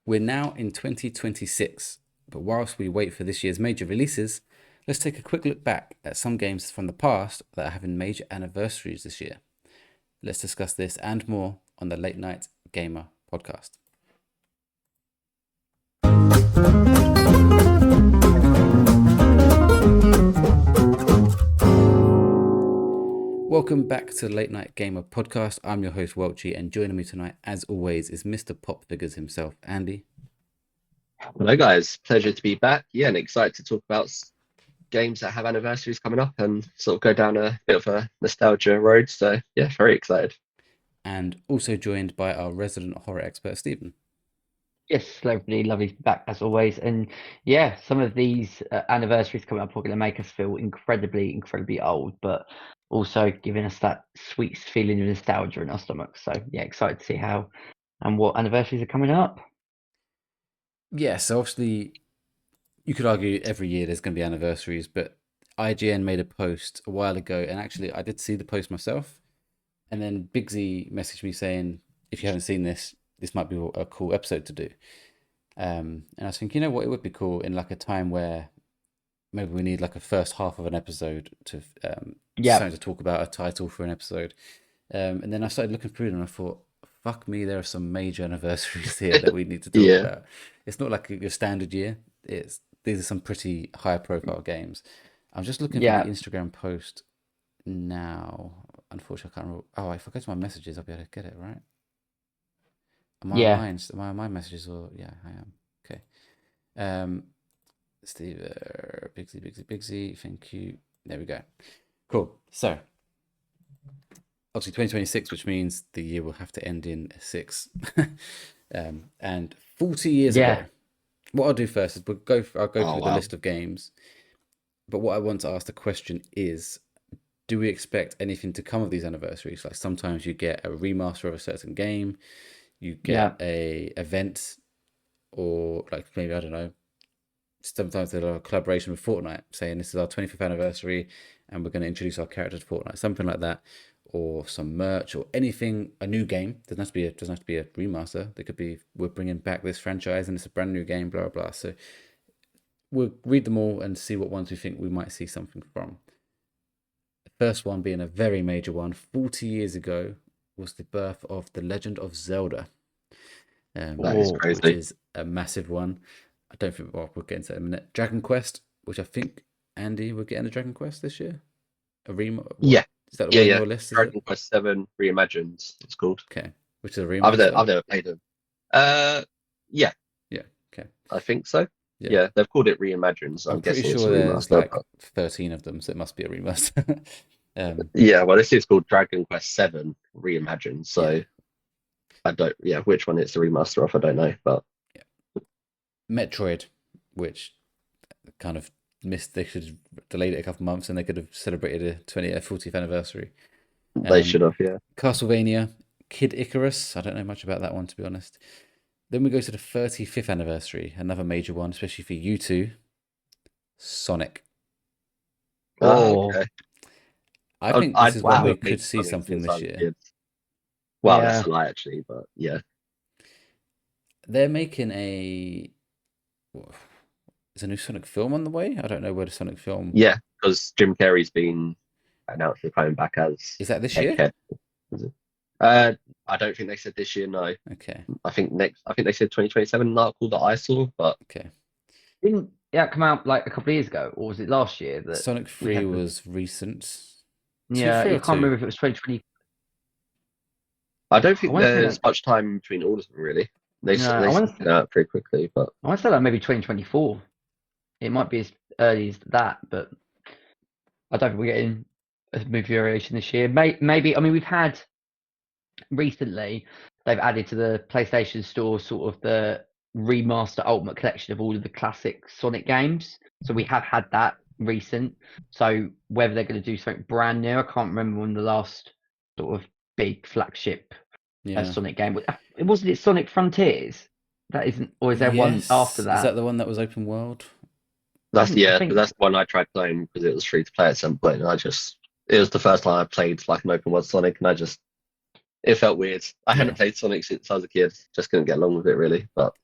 We're now in 2026, but whilst we wait for this year's major releases, let's take a quick look back at some games from the past that are having major anniversaries this year. Let's discuss this and more on the Late Night Gamer podcast. Welcome back to the Late Night Gamer podcast. I'm your host, Welchy, and joining me tonight, as always, is Mr. Pop Figures himself, Andy. Hello, guys. Pleasure to be back. Yeah, and excited to talk about games that have anniversaries coming up and sort of go down a bit of a nostalgia road. So, yeah, very excited. And also joined by our resident horror expert, Stephen. Yes, lovely, lovely to be back as always. And yeah, some of these anniversaries coming up are going to make us feel incredibly, incredibly old, but also giving us that sweet feeling of nostalgia in our stomachs. So yeah, excited to see how and what anniversaries are coming up. Yeah, so obviously you could argue every year there's going to be anniversaries, but IGN made a post a while ago, and actually I did see the post myself. And then Big Z messaged me saying, if you haven't seen this, this might be a cool episode to do. And I was thinking, you know what, it would be cool in like a time where maybe we need like a first half of an episode to something to talk about, a title for an episode. And then I started looking through them and I thought, fuck me, there are some major anniversaries here that we need to talk about. It's not like your standard year. These are some pretty high profile games. I'm just looking for the Instagram post now. Unfortunately, I can't remember. Oh, if I go to my messages, I'll be able to get it, right? Am I on my messages or I am. Okay. Steve, Bigsy, thank you. There we go. Cool. So obviously 2026, which means the year will have to end in 6. And 40 years ago. What I'll do first is I'll go through the list of games. But what I want to ask the question is, do we expect anything to come of these anniversaries? Like sometimes you get a remaster of a certain game, you get a event, or like maybe, I don't know, sometimes there's a collaboration with Fortnite saying this is our 25th anniversary and we're going to introduce our character to Fortnite, something like that, or some merch or anything, a new game. Doesn't have to be a remaster. They could be, we're bringing back this franchise and it's a brand new game, blah, blah, blah. So we'll read them all and see what ones we think we might see something from. The first one being a very major one, 40 years ago was the birth of The Legend of Zelda. That is crazy. Which is a massive one. I don't think, we'll get into it in a minute. Dragon Quest, which I think, Andy, we're getting a Dragon Quest this year? Yeah. Is that the one on your list? Dragon Quest 7 Reimagined, it's called. Okay. Which is a remaster? I've never played them. Yeah. Yeah, okay. I think so. Yeah, they've called it Reimagined, so I'm pretty guessing sure it's there's like 13 of them, so it must be a remaster. Yeah, well, this is called Dragon Quest 7 Reimagined, so I don't, which one it's the remaster of, I don't know, but... Metroid, which kind of missed, they should have delayed it a couple of months and they could have celebrated a 40th anniversary. They should have, yeah. Castlevania, Kid Icarus, I don't know much about that one, to be honest. Then we go to the 35th anniversary, another major one, especially for you two, Sonic. Okay. I think this is when we could see something this year. Well, that's a lie, actually, but yeah. They're making is a new Sonic film on the way? I don't know where the Sonic film... Yeah, because Jim Carrey's been announced coming back as... Is that this year? I don't think they said this year, no. Okay. I think they said 2027 in an article that I saw, but... Okay. Didn't it come out like a couple of years ago, or was it last year? That Sonic 3 was recent. Yeah, I can't remember if it was 2020. I don't think there's much time between all of them, really. They sent it out pretty quickly, but... I want to say like maybe 2024. It might be as early as that, but I don't think we're getting a movie variation this year. Maybe, I mean, we've had... Recently, they've added to the PlayStation Store sort of the remaster Ultimate Collection of all of the classic Sonic games. So we have had that recent. So whether they're going to do something brand new, I can't remember when the last sort of big flagship Sonic game was. Wasn't it Sonic Frontiers? That isn't, or is there one after that? Is that the one that was open world? That's that's the one I tried playing because it was free to play at some point. And it was the first time I played like an open world Sonic, and it felt weird. I hadn't played Sonic since I was a kid, just couldn't get along with it really. But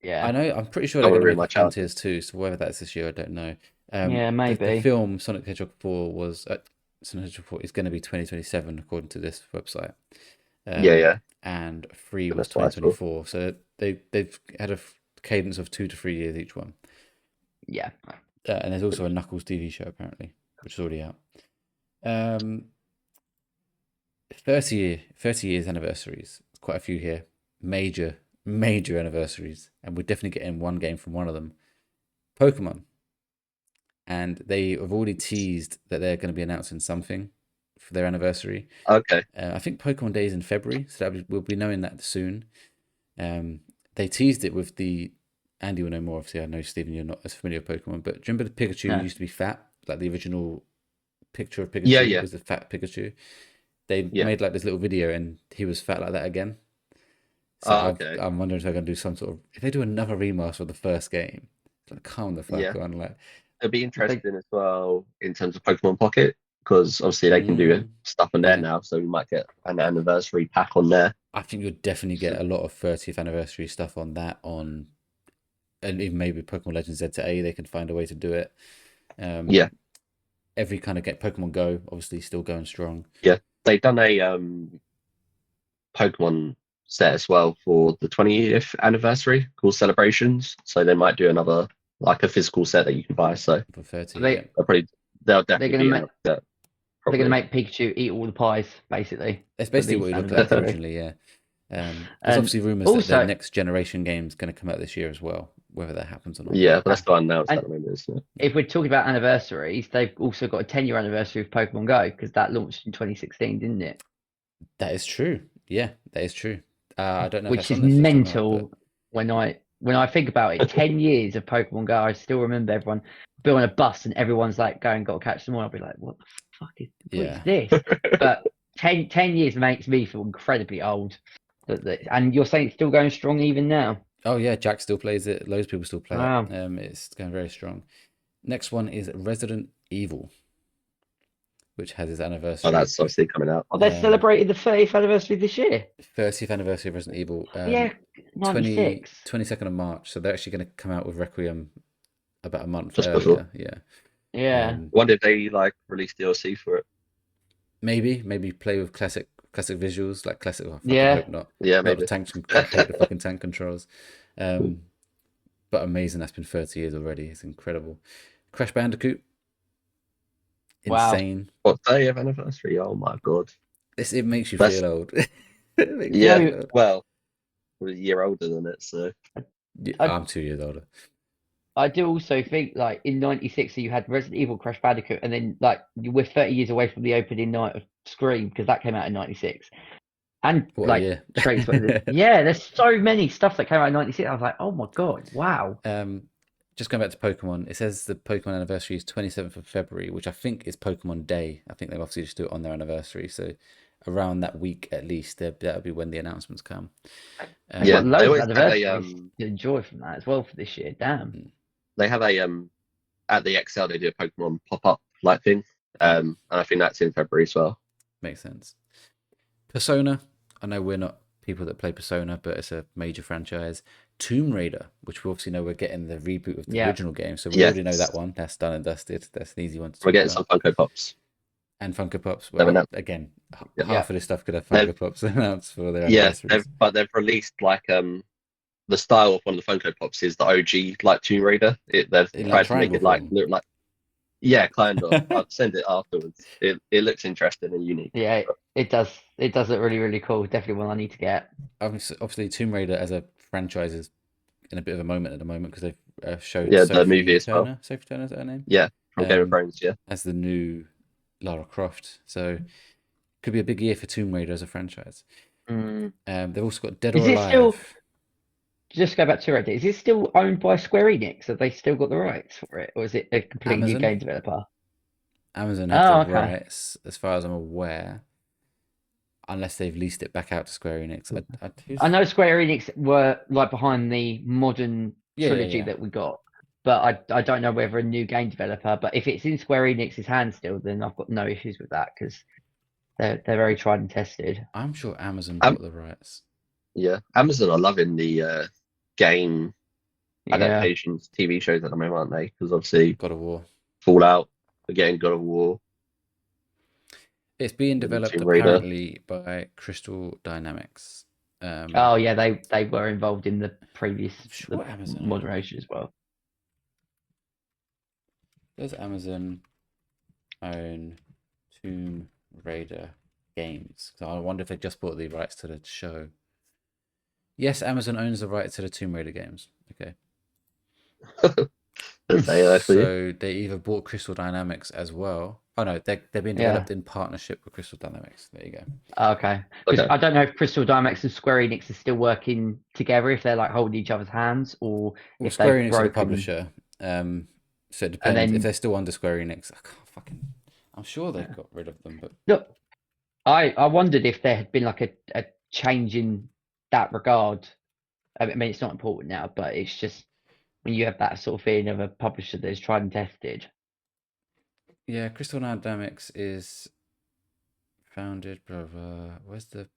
Yeah. I know. I'm pretty sure Don't they're want going to to ruin make my a childhood. Frontiers too. So whether that's this year, I don't know. Yeah, The maybe. film Sonic the Hedgehog 4 was Sonic the Hedgehog 4 is going to be 2027 according to this website. Yeah, yeah. And 3 And was that's what I saw. 2024. So they've had a cadence of 2 to 3 years each one. Yeah. And there's also a Knuckles TV show apparently, which is already out. 30 years anniversaries. Quite a few here. Major anniversaries, and we're definitely getting one game from one of them. Pokemon, and they have already teased that they're going to be announcing something for their anniversary. Okay. I think Pokemon Day is in February, so we'll be knowing that soon. They teased it with the Andy will know more. Obviously, I know Stephen, you're not as familiar with Pokemon, but do you remember the Pikachu No. used to be fat, like the original picture of Pikachu Yeah, yeah. was the fat Pikachu. They Yeah. made like this little video, and he was fat like that again. So Oh, okay. I'm wondering if they're going to do some sort of if they do another remaster of the first game. Like, calm the fuck Yeah. on, like. It'll be interesting as well in terms of Pokemon Pocket because obviously they can do stuff on there Yeah. now, so we might get an anniversary pack on there. I think you'll definitely get a lot of 30th anniversary stuff on that and even maybe Pokemon Legends Z to A. They can find a way to do it. Yeah. Every kind of Pokemon Go, obviously, still going strong. Yeah, they've done a Pokemon set as well for the 20th anniversary called Celebrations. So they might do another like a physical set that you can buy. So For 30, They- yeah. they'll definitely gonna be make- out there. They're going to make Pikachu eat all the pies, basically. That's basically what these it looked like anniversaries. originally, yeah. There's And obviously rumours that also- the next generation game is going to come out this year as well, whether that happens or not. Yeah, but that's still announced And- at the moment, isn't it? If we're talking about anniversaries, they've also got a 10-year anniversary of Pokemon Go because that launched in 2016, didn't it? That is true. Yeah, that is true. I don't know if Which that's is on the system or not, mental when I think about it. 10 years of Pokemon Go, I still remember everyone be on a bus and everyone's like going, got to catch them all. I'll be like, what the fuck is this? But 10 years makes me feel incredibly old. And you're saying it's still going strong even now? Oh yeah, Jack still plays it. Loads of people still play Wow. it. It's going very strong. Next one is Resident Evil, which has its anniversary. Oh, that's obviously coming out. Oh, they're celebrating the 30th anniversary this year. 30th anniversary of Resident Evil. Yeah, 96. 22nd of March. So they're actually going to come out with Requiem about a month Just earlier. before. Yeah. Yeah. Wonder if they like release DLC for it. Maybe play with classic visuals, like classic. Oh, fucking Yeah. hope not. Yeah, Not maybe. the tank. I hate the fucking tank controls. But amazing. That's been 30 years already. It's incredible. Crash Bandicoot. Wow. Insane. What, 30th anniversary? Oh my god. It makes you That's- feel old. It makes you Yeah, feel old. well, we're a year older than it, so Yeah, I- I'm 2 years older. I do also think, like, in 96, so you had Resident Evil, Crash Bandicoot, and then, like, we're 30 years away from the opening night of Scream, because that came out in 96. And, What like, a year. Trace, yeah, there's so many stuff that came out in 96. I was like, oh my God, wow. Just going back to Pokemon, it says the Pokemon anniversary is 27th of February, which I think is Pokemon Day. I think they'll obviously just do it on their anniversary. So around that week at least, that'll be when the announcements come. I've Yeah, got they loads of always have a, anniversaries to enjoy from that as well for this year. Damn. they have a at the XL they do a Pokemon pop-up like thing. And I think that's in February as well. Makes sense. Persona. I know we're not people that play Persona, but it's a major franchise. Tomb Raider, which we obviously know we're getting the reboot of the Yeah. original game. So we Yes. already know that one. That's done and dusted. That's an easy one to talk We're getting about. some Funko Pops. And Funko Pops. Never Well, know. again, Yeah. half of this stuff could have Funko Pops announced for their Yeah, anniversaries. but they've released like the style of one of the Funko Pops is the OG like Tomb Raider. They've In, tried like, to make it triangle like form. look like kind of. I'll send it afterwards. It looks interesting and unique. Yeah, it does. It does look really, really cool. Definitely one I need to get. Obviously, Tomb Raider as a franchise is in a bit of a moment at the moment because they've showed Yeah, the Sophie movie as well. Turner. Sophie Turner, is that her name? Yeah, from Game of Um, Thrones. Yeah, As the new Lara Croft. So could be a big year for Tomb Raider as a franchise. They've also got Dead Is or it still- Alive. Just go back to Reddit. Is it still owned by Square Enix? Have they still got the rights for it? Or is it a completely new Amazon? game developer? Amazon have the okay. rights, as far as I'm aware, unless they've leased it back out to Square Enix. I know Square Enix were like behind the modern trilogy yeah. that we got, but I don't know whether a new game developer. But if it's in Square Enix's hands still, then I've got no issues with that because they're very tried and tested. I'm sure Amazon bought the rights. yeah. Amazon are loving the game adaptations, TV shows at the moment, aren't they? Because obviously God of War. Fallout, we're getting God of War, It's being the developed Tomb Raider. apparently by Crystal Dynamics. Oh yeah, they were involved in the previous I'm sure Amazon own it. moderation as well. Does Amazon own Tomb Raider games? So I wonder if they just bought the rights to the show. Yes, Amazon owns the rights to the Tomb Raider games. Okay. Let's say that for you. So they either bought Crystal Dynamics as well. Oh no, they're being Yeah. developed in partnership with Crystal Dynamics. There you go. Okay. Because Okay. I don't know if Crystal Dynamics and Square Enix are still working together, if they're like holding each other's hands, or Well, if Square they've Enix are the broken. publisher. So it And depends. If then they're still under Square Enix, I'm sure they've got rid of them, but look, I wondered if there had been like a change in that regard. I mean, it's not important now, but it's just when you have that sort of feeling of a publisher that is tried and tested. yeah, Crystal Dynamics is founded. Blah, blah. Where's the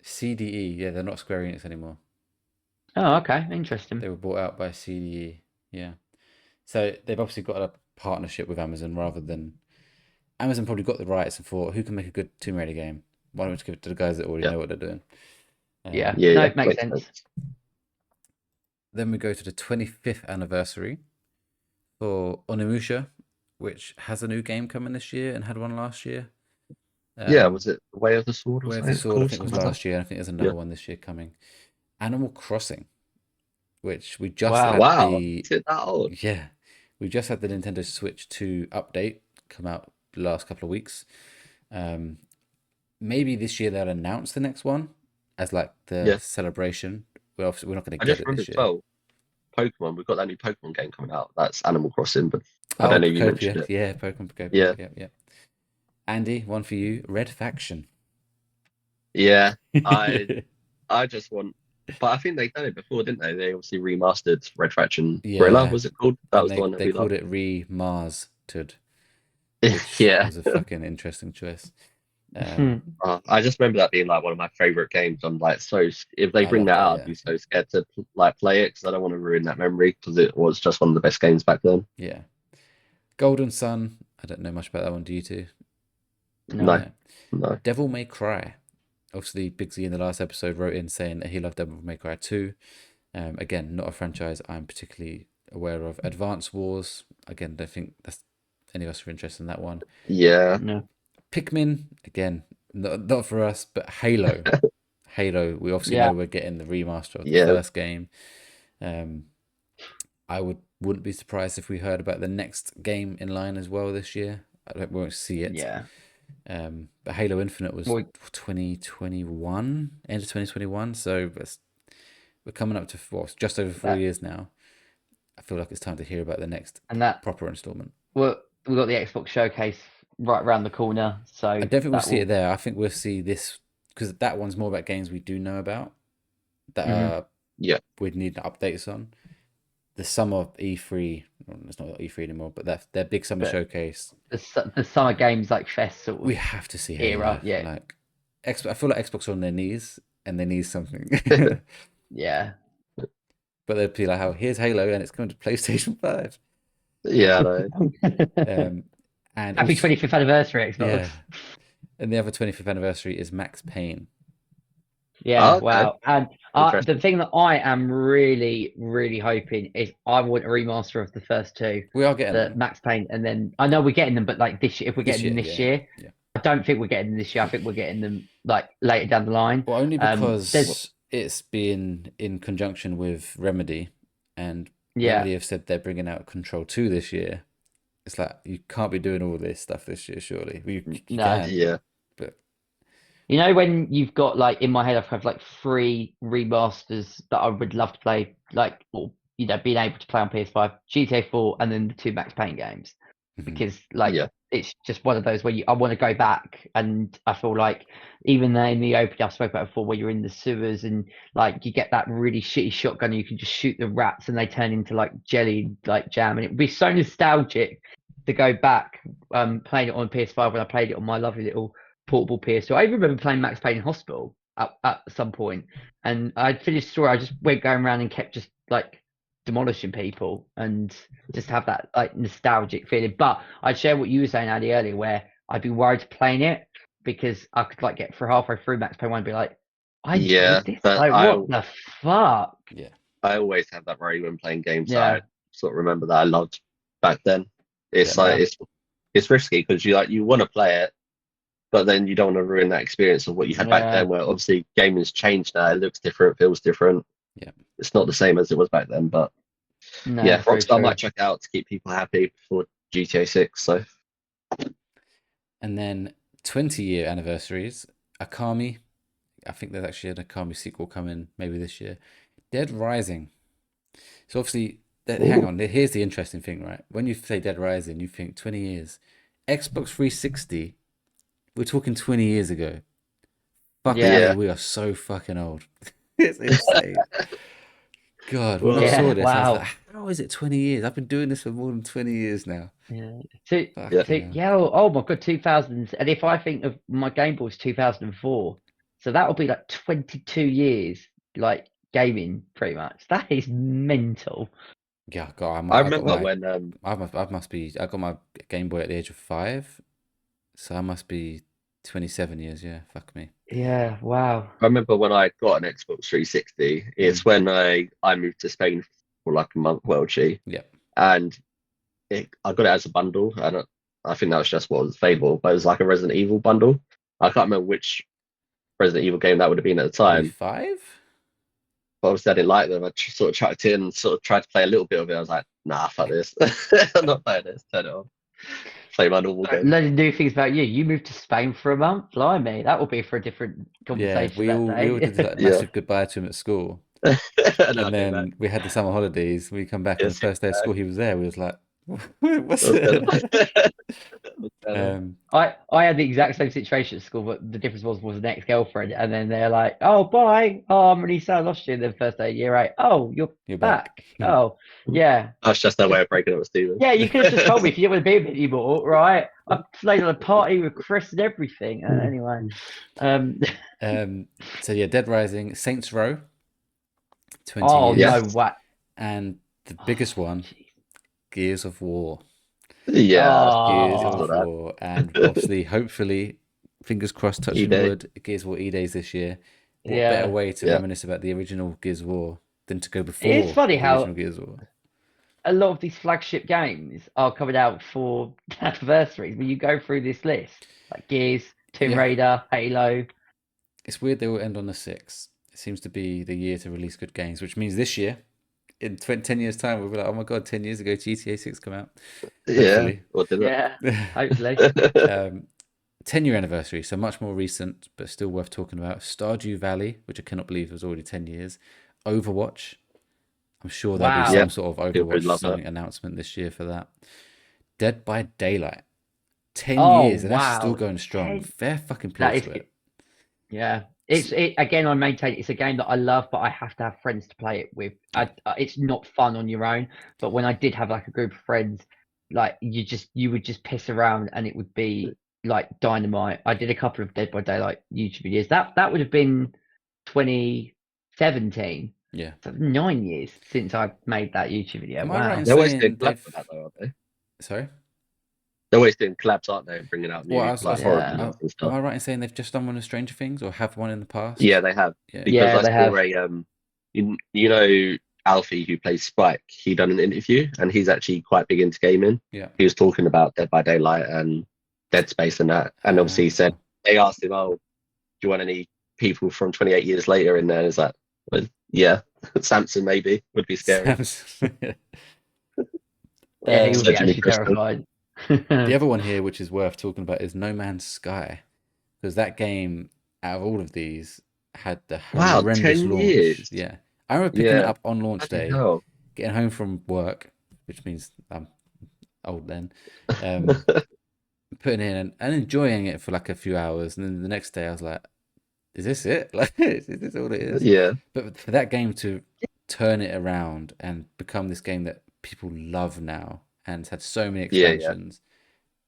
CDE? Yeah, they're not Square Enix anymore. Oh, okay, interesting. They were bought out by CDE. Yeah, so they've obviously got a partnership with Amazon rather than Amazon probably got the rights and thought, who can make a good Tomb Raider game? Why don't we just give it to the guys that already Yeah. know what they're doing? Yeah, Yeah, no, yeah, it makes sense. Then we go to the 25th anniversary for Onimusha, which has a new game coming this year and had one last year. Yeah, was it Way of the Sword or Way of something? the Sword, I think it was Something like last year. I think there's another Yeah. one this year coming. Animal Crossing, which we just Wow. had Wow, the is it that old? yeah, we just had the Nintendo Switch 2 update come out the last couple of weeks. Maybe this year they'll announce the next one as like the Yeah. celebration. Well, obviously we're not going to I get just it remembered this as year. well, Pokemon, we've got that new Pokemon game coming out. That's Animal Crossing, but I don't know if you mentioned it. Yeah, Pokemon Pocopia. Yeah. Yeah. Andy, one for you. Red Faction. Yeah, I just want, but I think they've done it before, didn't they? They obviously remastered Red Faction Gorilla, Yeah, was it called? That and was the one that they we called loved. it Remastered, which Yeah, was a fucking interesting choice. I just remember that being like one of my favorite games. I'm like, if they I bring loved that that, out, yeah. I'd be so scared to like play it because I don't want to ruin that memory because it was just one of the best games back then. Yeah. Golden Sun. I don't know much about that one. Do you two? No, no. Devil May Cry. Obviously, Big Z in the last episode wrote in saying that he loved Devil May Cry 2. Again, not a franchise I'm particularly aware of. Advance Wars. Again, don't think that's any of us are interested in that one. Yeah, No. Pikmin. Again, not for us, but Halo. Halo. We obviously know we're getting the remaster of the Yeah. first game. I wouldn't be surprised if we heard about the next game in line as well this year. We won't see it. Yeah. But Halo Infinite was 2021, end of 2021. So we're coming up to just over 4 years now. I feel like it's time to hear about the next proper installment. Well, we've got the Xbox showcase right around the corner. So I don't think we'll see it there. I think we'll see this because that one's more about games we do know about that we'd need updates on. The summer E3, it's not E3 anymore, but that's their big summer showcase. The summer games like Fest sort of we have to see era. Halo. Yeah, like I feel like Xbox are on their knees and they need something. Yeah, but they'd be like, "Oh, here's Halo, and it's coming to PlayStation 5." Yeah, I know. And happy 25th anniversary, Xbox. Yeah. And the other 25th anniversary is Max Payne. Yeah, okay. Wow. And the thing that I am really, really hoping is I want a remaster of the first two. We are getting them. Max Payne, and then I know we're getting them, but like this year, if we're getting them this year, I don't think we're getting them this year. I think we're getting them like later down the line. Well, only because it's been in conjunction with Remedy, and Remedy have said they're bringing out Control 2 this year. It's like you can't be doing all this stuff this year, surely. You can. Yeah. But you know, when you've got like in my head, I've had like 3 remasters that I would love to play, like, or you know, being able to play on PS5, GTA 4, and then the 2 Max Payne games, because like it's just one of those where I want to go back, and I feel like even though in the opening I've spoken about before, where you're in the sewers and like you get that really shitty shotgun, and you can just shoot the rats and they turn into like jelly, like jam, and it would be so nostalgic to go back playing it on PS5 when I played it on my lovely little portable PS2. I even remember playing Max Payne in hospital. at some point, and I finished the story. I just went going around and kept just like demolishing people and just have that like nostalgic feeling. But I'd share what you were saying, Andy, earlier, where I'd be worried playing it because I could like get for halfway through Max Payne 1 and be like, I Yeah, enjoyed this. but Like, what the fuck? Yeah. I always have that worry when playing games that Yeah, I sort of remember that I loved back then. It's Yeah. like it's risky because you want to play it, but then you don't want to ruin that experience of what you had back yeah, then. Where obviously gaming's changed now, it looks different, feels different. Yeah. It's not the same as it was back then, but no, yeah, very Rockstar true. might check out to keep people happy for GTA 6. So And then 20-year anniversaries. Akami. I think there's actually an Akami sequel coming maybe this year. Dead Rising. So obviously, hang on. Here's the interesting thing, right? When you say Dead Rising, you think 20 years. Xbox 360. We're talking 20 years ago. Fuck Yeah, me, we are so fucking old. It's insane. God, when I yeah, saw this, I was wow. like, how is it 20 years? I've been doing this for more than 20 years now. Yeah. Yeah. Fucking hell. Yeah, oh my god, 2000s. And if I think of my Game Boy was 2004, so that will be like 22 years, like gaming, pretty much. That is mental. Yeah, God, I I got remember my, when I got my Game Boy at the age of 5, so I must be 27 years. Yeah, fuck me. Yeah, wow. I remember when I got an Xbox 360. It's when I moved to Spain for like a month, Welchy, Yeah, and I got it as a bundle. I think that was just what was available, but it was like a Resident Evil bundle. I can't remember which Resident Evil game that would have been at the probably time, 5. but obviously I didn't like them. I sort of chucked in and sort of tried to play a little bit of it. I was like, nah, fuck this. I'm not playing this. Turn it off. Play my normal game. Learning new things about you. You moved to Spain for a month? Blimey, that will be for a different Yeah, conversation we that all did day. like Yeah. massive goodbye to him at school, And I and came back. then we had the summer holidays. We come back, Yeah, and the first day of school, he was there. We was like, "What's What's going it?" on? What's going on? I had the exact same situation at school, but the difference was an ex-girlfriend, and then they're like, "Oh, bye. Oh, I'm really sad I lost you." The first day, year 8. Oh, you're You're back. back. Oh, yeah. That's just their way of breaking up with Steven. Yeah, you could have just told me if you didn't want to be with me anymore, right? I played on a party with Chris and everything. Anyway, So yeah, Dead Rising, Saints Row, 20 oh years, Yeah. no, what? and the biggest one, Jeez. Gears of War. Yeah, Gears I Oh, of saw War, and obviously, hopefully, fingers crossed, touching E-Day. wood, Gears of War E-Days this year. What better yeah. way to Yeah. reminisce about the original Gears of War than to go before It is funny the original how Gears of War? a lot of these flagship games are coming out for anniversaries. When you go through this list, like Gears, Tomb Yeah. Raider, Halo. It's weird they all end on the 6th. It seems to be the year to release good games, which means this year, in 10 years' time, we'll be like, oh my god, 10 years ago, GTA 6 come out. Yeah. Hopefully. Or did Yeah, hopefully. it? 10-year anniversary, so much more recent, but still worth talking about. Stardew Valley, which I cannot believe was already 10 years. Overwatch. I'm sure there'll be Wow. Yeah. some sort of People would Overwatch love that. something announcement this year for that. Dead by Daylight. 10 Oh, years, and that's still wow. going strong. 10 Fair fucking That play is, to it. yeah. It again. I maintain it's a game that I love, but I have to have friends to play it with. It's not fun on your own. But when I did have like a group of friends, like you would just piss around and it would be like dynamite. I did a couple of Dead by Daylight YouTube videos. That would have been 2017. Yeah. So 9 years since I made that YouTube video. Am I right Wow. in They're always saying doing collabs they've... for that, though, aren't they? Sorry? They're always doing collabs, aren't they? Bringing out new Well, I was, like Yeah. horror Am- games and am stuff. I right in saying they've just done one of Stranger Things, or have one in the past? Yeah, they have. Yeah. Because Yeah, I they saw have. you know Alfie who plays Spike. He done an interview, and he's actually quite big into gaming. Yeah. He was talking about Dead by Daylight and Dead Space and that, and obviously he said they asked him, "Oh, do you want any people from 28 years later in there?" And it's like, well, yeah, Samson maybe would be scary. Yeah, he would So be Jimmy actually Crystal. terrified. The other one here, which is worth talking about, is No Man's Sky, because that game, out of all of these, had the Wow, horrendous 10 launch. years. Yeah, I remember picking it Yeah, up on launch bloody day, hell. getting home from work, which means I'm old then, putting it in and enjoying it for like a few hours, and then the next day I was like, "Is this it? Like, is this all it is?" Yeah, But for that game to turn it around and become this game that people love now and it's had so many yeah. expansions,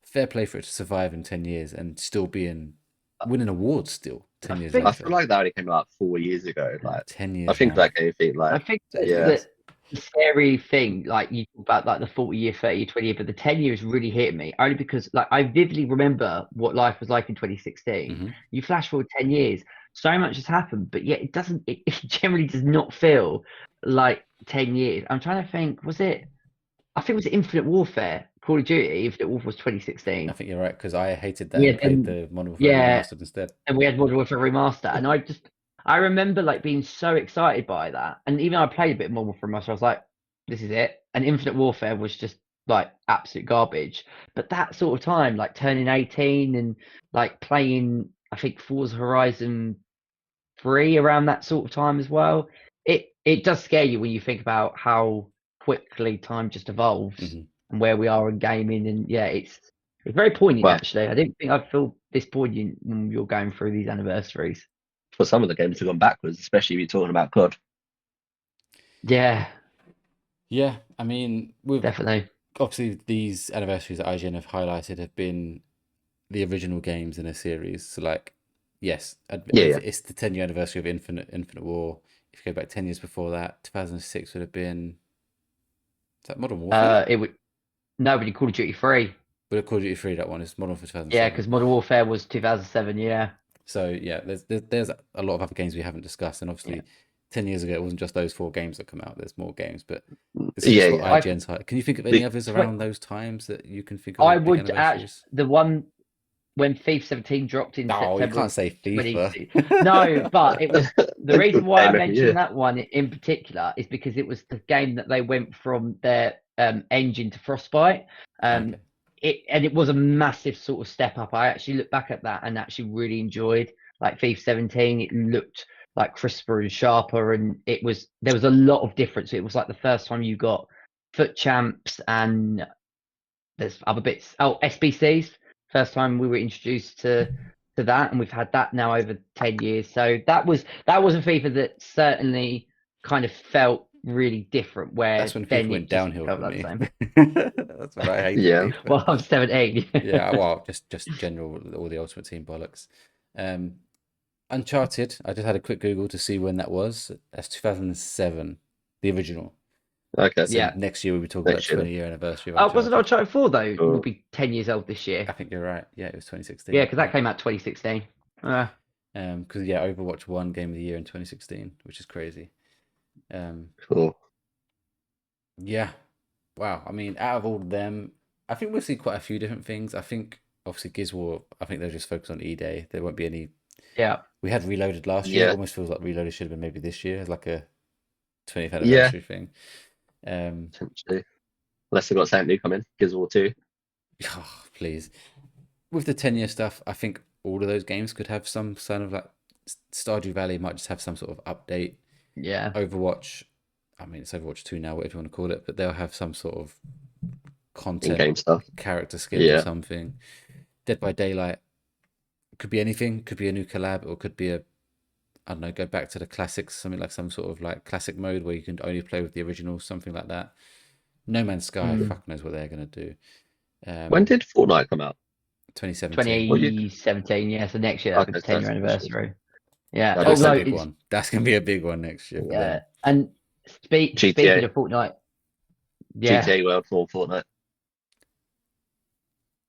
fair play for it to survive in 10 years and still winning awards still 10 years think- I later. feel like that only came out 4 years ago. Like 10 years. I think man. that game thing, I like think yeah. that the scary thing, like you talk about like the 40-year, 30-year, 20-year, but the 10 years really hit me only because like I vividly remember what life was like in 2016. Mhm. You flash forward 10 years, so much has happened, but yet it generally does not feel like 10 years. I'm trying to think, I think it was Infinite Warfare, Call of Duty, Infinite Warfare was I 2016. think you're right because I hated that Yeah, and played then the Modern Warfare yeah, Remastered instead. and we had Modern Warfare Remaster, and I remember like being so excited by that, and even I played a bit of Modern Warfare Remaster, I was like, this is it. And Infinite Warfare was just like absolute garbage. But that sort of time, like turning 18 and like playing, I think Forza Horizon 3 around that sort of time as well, it does scare you when you think about how quickly time just evolves Mhm. and where we are in gaming, and yeah, it's very poignant Well, actually. I didn't think I'd feel this poignant when you're going through these anniversaries. for some of the games have gone backwards, especially if you're talking about COD. Yeah, Yeah, I mean, with definitely. obviously these anniversaries that IGN have highlighted have been the original games in a series. So, like, yes, Yeah. it's the 10-year anniversary of Infinite War. If you go back 10 years before that, 2006 would have been, is that Modern Warfare? It would nobody Call of Duty 3. But of Call of Duty 3, that one is Modern Warfare Yeah, 2007. because Modern Warfare was 2007. Yeah, So yeah, there's a lot of other games we haven't discussed, and obviously, Yeah. 10 years ago it wasn't just those 4 games that come out. There's more games, but this is Yeah, just what yeah. IGN's high. Can you think of any The- others Tw- around those times that you can think of I as big would anniversaries? the one when FIFA 17 dropped in Oh, you September can't of say 20. FIFA. No, but it was the reason why I Game every year. mentioned that one in particular is because it was the game that they went from their engine to Frostbite. Okay. It was a massive sort of step up. I actually look back at that and actually really enjoyed like FIFA 17. It looked like crisper and sharper, and there was a lot of difference. It was like the first time you got foot champs and there's other bits. Oh, SBCs. First time we were introduced to that, and we've had that now over 10 years. So that was a FIFA that certainly kind of felt really different. Where That's when then FIFA went it just downhill felt for like the me. same. That's when I hated Yeah. FIFA. Well, I'm 17. Yeah, well, just general all the Ultimate Team bollocks. Um, Uncharted. I just had a quick Google to see when that was. That's 2007, the original. Okay. So Yeah. next year we'll be talking about Next year. 20-year anniversary of Wasn't Uncharted. Uncharted 4 though? Cool. Will be 10 years old this I year. think you're right. Yeah, it was 2016. Yeah, because that came out 2016. Because yeah, Overwatch won Game of the Year in 2016, which is crazy. Cool. Yeah, wow. I mean, out of all of them, I think we'll see quite a few different things. I think obviously Gears of War. I think they'll just focus on E-Day. There won't be any. Yeah. We had Reloaded last year. It Yeah. almost feels like Reloaded should have been maybe this year as like a 20th Yeah. anniversary thing. Potentially. Unless they've got something new coming. Gears of War 2. Oh, please. With the 10-year stuff, I think all of those games could have some sort of like Stardew Valley might just have some sort of update. Yeah. Overwatch, I mean, it's Overwatch 2 now, whatever you want to call it, but they'll have some sort of content, In-game stuff. character skins or Yeah. something. Dead by Daylight could be anything, could be a new collab, or could be I don't know, go back to the classics, something like some sort of like classic mode where you can only play with the original, something like that. No Man's Sky, fuck knows what they're going to do. When did Fortnite come out? 2017. 2017, yeah. So next year that'll be Okay, the 10-year so that's anniversary. Yeah. That That's is a Although big one. That's going to be a big one next year for yeah, them. and speaking GTA. of Fortnite, yeah. GTA World War Fortnite.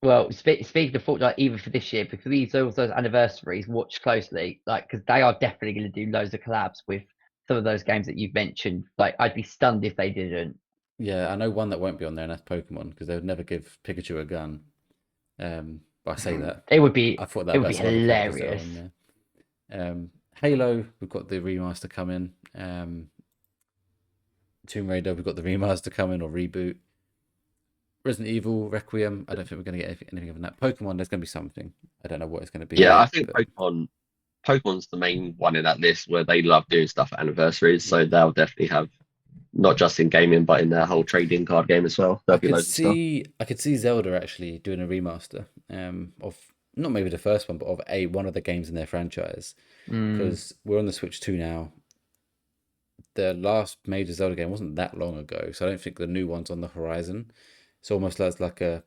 Well, speaking of Fortnite, even for this year, because these those anniversaries, watch closely, like because they are definitely going to do loads of collabs with some of those games that you've mentioned. Like, I'd be stunned if they didn't. Yeah, I know one that won't be on there, and that's Pokemon, because they would never give Pikachu a gun. But I say that. It would be. I thought It that would about be some other characters that are hilarious. on there. Halo, we've got the remaster coming. Tomb Raider, we've got the remaster coming or reboot. Resident Evil, Requiem, I don't think we're going to get anything of that. Pokemon, there's going to be something. I don't know what it's going to be. Yeah, I yet, think but Pokemon's the main one in that list where they love doing stuff at anniversaries. So they'll definitely have not just in gaming but in their whole trading card game as well. There'll be loads of stuff. I could see Zelda actually doing a remaster of not maybe the first one, but of one of the games in their franchise. Because we're on the Switch 2 now. The last major Zelda game wasn't that long ago, so I don't think the new one's on the horizon. It's almost like a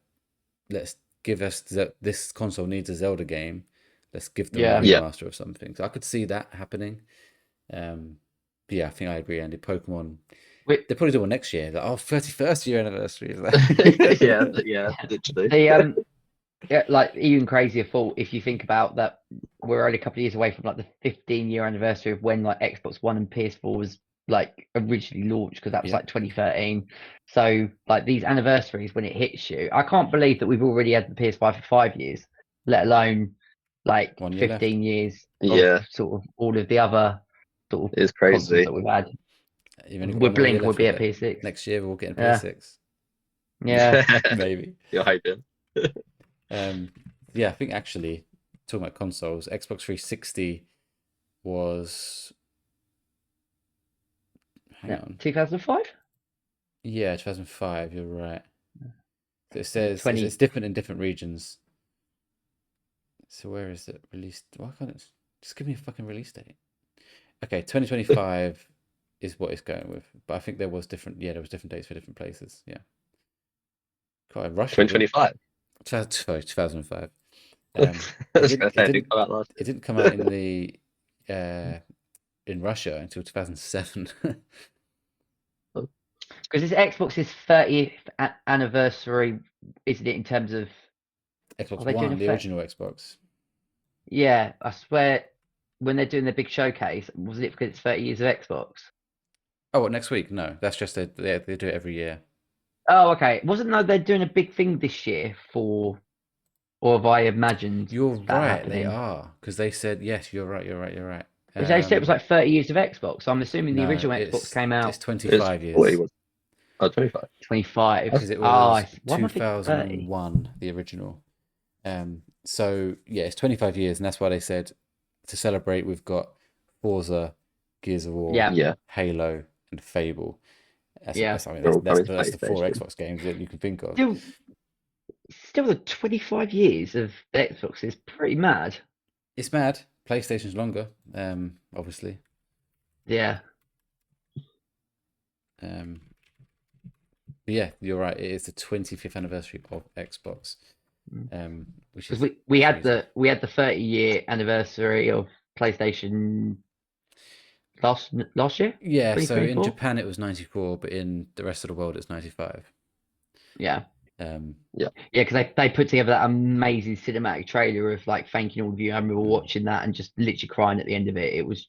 let's give us this console needs a Zelda game. Let's give them a Yeah. remaster of something. So I could see that happening. But yeah, I think I agree, Andy. Pokemon, they probably do one next year. Like, 31st year anniversary. yeah, literally. The yeah, like even crazier thought if you think about that, we're only a couple of years away from like the 15-year anniversary of when like Xbox One and PS4 was like originally launched, because that was Yeah. like 2013. So like these anniversaries, when it hits you, I can't believe that we've already had the PS5 for 5 years, let alone like 1 year 15 left. years Yeah, of sort of all of the other sort of it's consoles crazy. that we've had. You've only got With one more year Blink, we'll left be with at it. PS6. Next year we'll get a Yeah. PS6. Yeah. Maybe. You're hoping. Yeah, I think actually talking about consoles, Xbox 360 was hang on. 2005? Yeah, 2005, you're right. So it says 20. it's different in different regions. So where is it released? Why can't it just give me a fucking release date? Okay, 2025 is what it's going with. But I think there was different dates for different places. Yeah. Quite a rush. 2025. Sorry, 2005. I was gonna say, it didn't come out last It didn't come out in the in Russia until 2007. Because it's Xbox's 30th anniversary, isn't it, in terms of... Xbox Are they doing One, a the original Xbox. Yeah, I swear, when they're doing the big showcase, wasn't it because it's 30 years of Xbox? Oh, what, next week? No, that's just they do it every year. Oh, okay. Wasn't no, they're doing a big thing this year for... Or have I imagined You're that right, happening? they are, because they said yes. You're right. They said it was like 30 years of Xbox. So I'm assuming the No, original Xbox came it's out 25 year. What years. was? Oh, 25. 25. Because it Oh, was why am I thinking 30? 2001, the original. So yeah, it's 25 years, and that's why they said to celebrate, we've got Forza, Gears of War, Yeah. Halo, and Fable. That's Yeah. that's They're all coming to the four PlayStation. Xbox games that you can think of. Still the 25 years of Xbox is pretty mad. It's mad. PlayStation's longer, obviously. Yeah. But yeah, you're right. It is the 25th anniversary of Xbox. Which is Because we had the 30-year anniversary of PlayStation last year. Yeah, so in 2024? Japan it was 94, but in the rest of the world it's 95. Yeah. Yeah, because they put together that amazing cinematic trailer of like thanking all of you. I remember Mm. watching that and just literally crying at the end of it. It was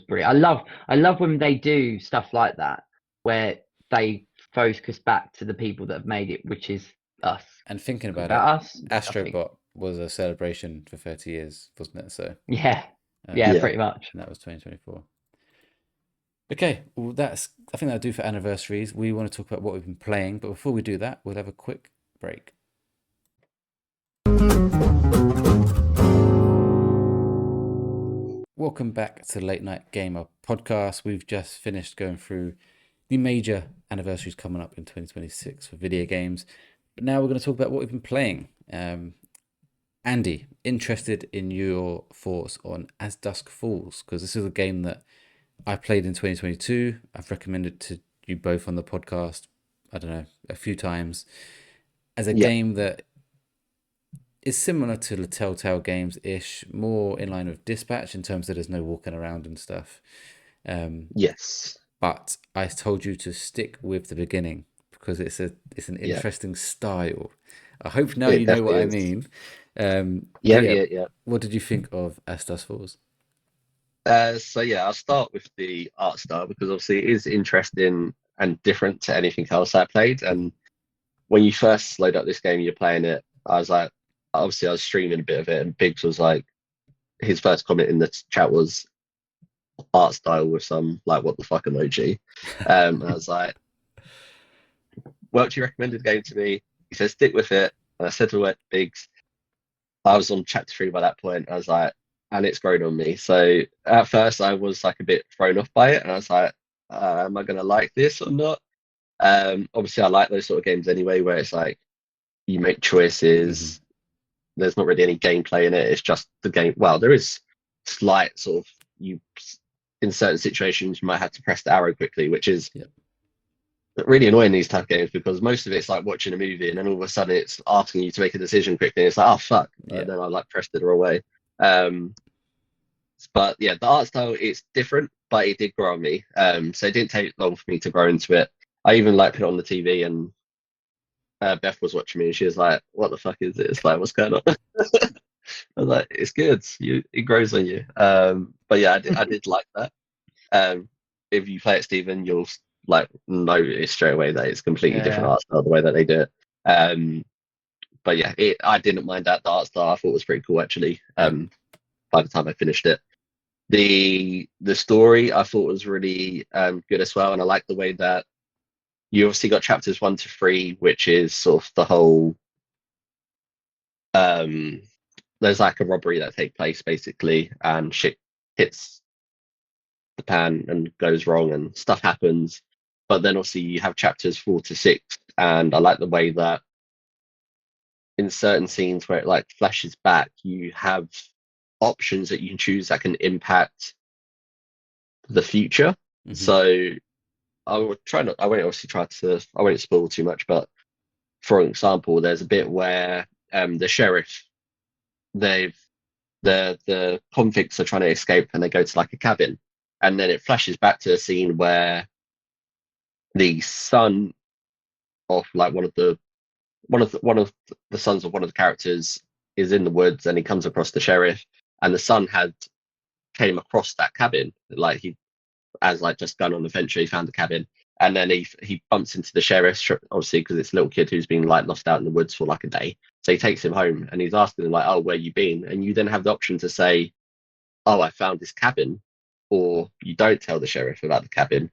brilliant. I love when they do stuff like that where they focus back to the people that have made it, which is us. And thinking about us, Astrobot was a celebration for 30 years, wasn't it? So yeah, Yeah. pretty much. and that was 2024. Okay, well I think that'll do for anniversaries. We want to talk about what we've been playing, but before we do that, we'll have a quick break. Welcome back to the Late Night Gamer podcast. We've just finished going through the major anniversaries coming up in 2026 for video games. But now we're going to talk about what we've been playing. Andy, interested in your thoughts on As Dusk Falls, because this is a game that I played in 2022. I've recommended to you both on the podcast, I don't know, a few times, as a game that is similar to the Telltale games-ish, more in line with Dispatch in terms that there's no walking around and stuff. Yes. But I told you to stick with the beginning because it's an interesting style. I hope now you know what I mean. Yeah. What did you think of As Dusk Falls? So yeah, I'll start with the art style because obviously it is interesting and different to anything else I played. And when you first load up this game, you're playing it, I was like, obviously I was streaming a bit of it, and Biggs was like, his first comment in the chat was art style with some like what the fuck emoji. And I was like, Welchy recommended the game to me. He said stick with it, and I said to Biggs, I was on chapter 3 by that point. I was like, and it's grown on me. So at first I was like a bit thrown off by it, and I was like, am I gonna like this or not? Obviously I like those sort of games anyway, where it's like you make choices. There's not really any gameplay in it. It's just the game. Well, there is slight sort of in certain situations you might have to press the arrow quickly, which is really annoying in these type of games because most of it's like watching a movie and then all of a sudden it's asking you to make a decision quickly. And it's like, oh fuck, and then I like pressed it the wrong way. But yeah, the art style is different, but it did grow on me. So it didn't take long for me to grow into it. I even like put it on the TV, and Beth was watching me, and she was like, "What the fuck is this? Like, what's going on?" I was like, "It's good. It grows on you." But yeah, I did like that. If you play it, Stephen, you'll like notice straight away that it's completely different art style the way that they do it. But yeah, I didn't mind that. The art style I thought was pretty cool actually. By the time I finished it, the story I thought was really good as well, and I like the way that you obviously got chapters 1 to 3, which is sort of the whole. There's like a robbery that takes place basically, and shit hits the pan and goes wrong, and stuff happens. But then also you have chapters 4 to 6, and I like the way that in certain scenes where it like flashes back, you have options that you can choose that can impact the future. So I will try not. I won't obviously try to. I won't spoil too much, but for example, there's a bit where the sheriff, they've the convicts are trying to escape, and they go to like a cabin, and then it flashes back to a scene where the son of like one of the sons of one of the characters is in the woods, and he comes across the sheriff, and the son had came across that cabin, like he as like just gone on an adventure, he found the cabin, and then he bumps into the sheriff, obviously because it's a little kid who's been like lost out in the woods for like a day. So he takes him home, and he's asking him like, "Oh, where you been?" And you then have the option to say, "Oh, I found this cabin," or you don't tell the sheriff about the cabin.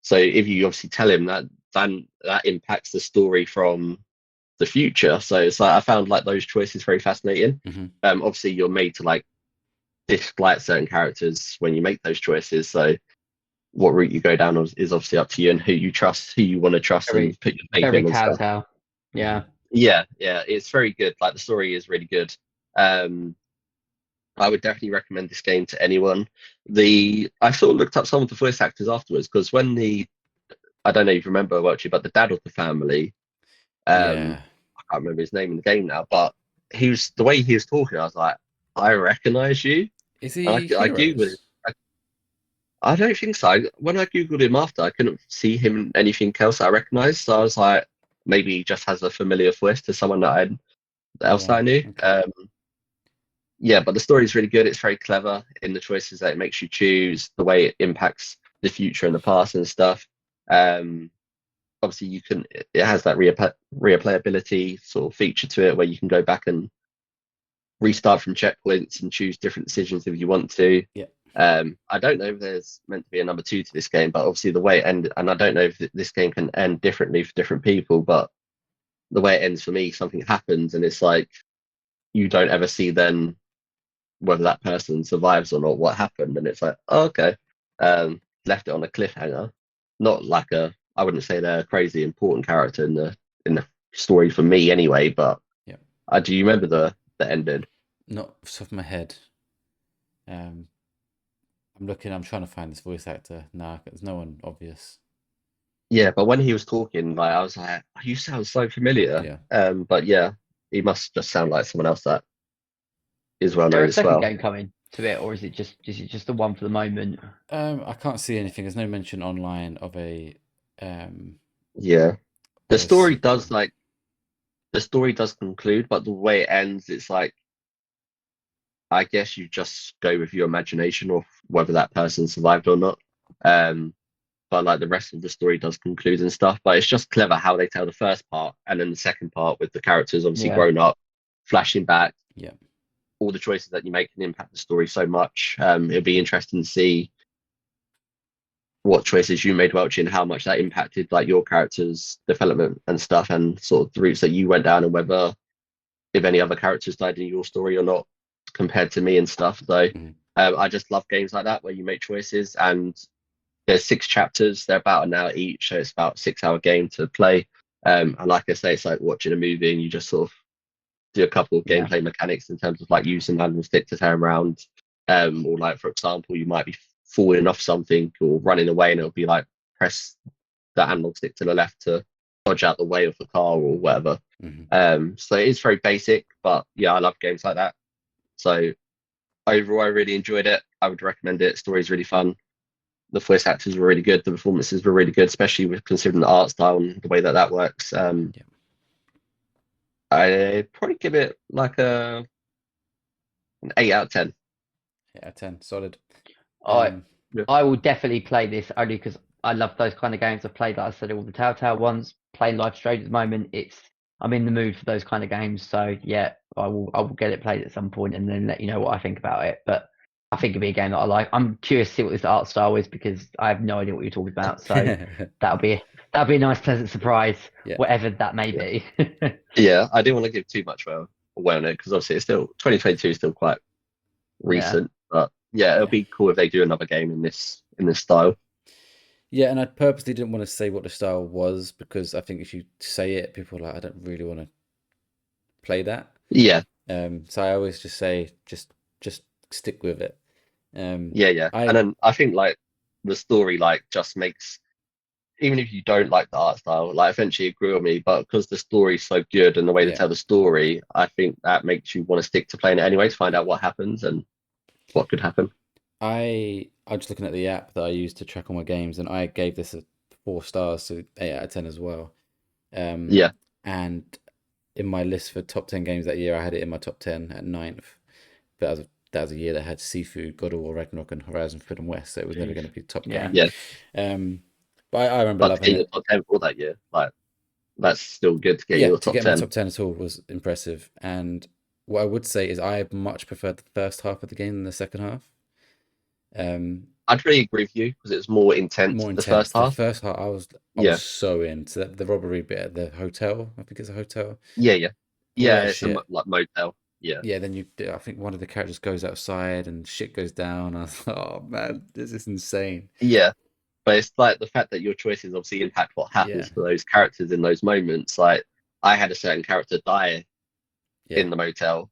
So if you obviously tell him that, then that impacts the story from the future. So it's like I found like those choices very fascinating. Obviously you're made to like dislike certain characters when you make those choices. So what route you go down is obviously up to you, and who you trust, who you want to trust, and put your faith in and stuff. Telltale. Yeah. Yeah, it's very good. Like the story is really good. I would definitely recommend this game to anyone. I sort of looked up some of the voice actors afterwards, because when I don't know if you remember Welchy, but the dad of the family, I can't remember his name in the game now, but the way he was talking, I was like, I recognize you. Is he I googled it. I don't think so. When I googled him after, I couldn't see him in anything else I recognized. So I was like, maybe he just has a familiar voice to someone that I knew. Okay. Yeah, but the story is really good. It's very clever in the choices that it makes you choose, the way it impacts the future and the past and stuff. Obviously, it has that replayability sort of feature to it, where you can go back and restart from checkpoints and choose different decisions if you want to. Yeah. I don't know if there's meant to be a number 2 to this game, but obviously the way it ended, and I don't know if this game can end differently for different people, but the way it ends for me, something happens, and it's like you don't ever see then whether that person survives or not, what happened, and it's like, oh, okay, left it on a cliffhanger. Not like I wouldn't say they're a crazy important character in the story for me anyway, but yeah. Do you remember the ending? Not off the top of my head. I'm trying to find this voice actor. Nah, there's no one obvious. Yeah, but when he was talking, like I was like, oh, you sound so familiar. Yeah. But yeah, he must just sound like someone else that is well known as well. Is there a second game coming to it, or is it just the one for the moment? I can't see anything. There's no mention online of a. Yeah, the story does conclude, but the way it ends, it's like, I guess you just go with your imagination of whether that person survived or not. But like the rest of the story does conclude and stuff. But it's just clever how they tell the first part, and then the second part with the characters obviously grown up, flashing back. Yeah. All the choices that you make can impact the story so much. It'll be interesting to see what choices you made, Welch, and how much that impacted like your character's development and stuff, and sort of the routes that you went down, and whether if any other characters died in your story or not compared to me and stuff. So I just love games like that where you make choices, and there's 6 chapters. They're about an hour each, so it's about a 6-hour game to play. And like I say, it's like watching a movie, and you just sort of do a couple of gameplay mechanics in terms of like using handle stick to turn around, or like for example, you might be falling off something or running away, and it'll be like press the handle stick to the left to dodge out the way of the car or whatever. So it is very basic, but yeah, I love games like that. So overall, I really enjoyed it. I would recommend it. Story's really fun. The voice actors were really good. The performances were really good, especially with considering the art style and the way that that works. Yeah. I'd probably give it like an 8 out of 10. Yeah, 10, solid. I Yeah. I will definitely play this only because I love those kind of games. I've played, like I said, all the Telltale ones. Playing Life Strange at the moment, I'm in the mood for those kind of games. So yeah, I will get it played at some point and then let you know what I think about it. But I think it'll be a game that I like. I'm curious to see what this art style is because I have no idea what you're talking about. So that'll be that'll be a nice pleasant surprise, Yeah. whatever that may Yeah. be. Yeah, I didn't want to give too much away on it because obviously it's still 2022 is still quite Yeah. recent. But yeah, it'll Yeah. be cool if they do another game in this style. Yeah, and I purposely didn't want to say what the style was because I think if you say it, people are like, I don't really want to play that. Yeah, So I always just say, just stick with it. yeah. And I then I think like the story like just makes even if you don't like the art style, like eventually it grew on me. But because the story's so good and the way to Yeah, tell the story, I think that makes you want to stick to playing it anyway to find out what happens and what could happen. I'm just looking at the app that I use to track all my games, and I gave this a 4 stars, so 8 out of 10 as well. Um, Yeah, and in my list for top 10 games that year, I had it in my top 10 at ninth. But that was a year that had Sifu, God of War, Ragnarok, and Horizon Forbidden West, so it was never Jeez. going to be top Yeah. game. yeah. Um, but I remember But to loving get your it. top 10 for that year, like that's still good to get Yeah, your to top get my 10. top 10 at all was impressive. And what I would say is I much preferred the first half of the game than the second half. Um, I'd really agree with you because it's more intense More the first intense. The half. first half, I was Yeah, so into that. The robbery bit at the hotel. I think it's a hotel. yeah. Yeah, Real it's a shit. like motel. Yeah, Yeah, then I think one of the characters goes outside and shit goes down. I was like, oh man, this is insane. yeah. But it's like the fact that your choices obviously impact what Yeah, happens to those characters in those moments. Like I had a certain character die yeah, in the motel.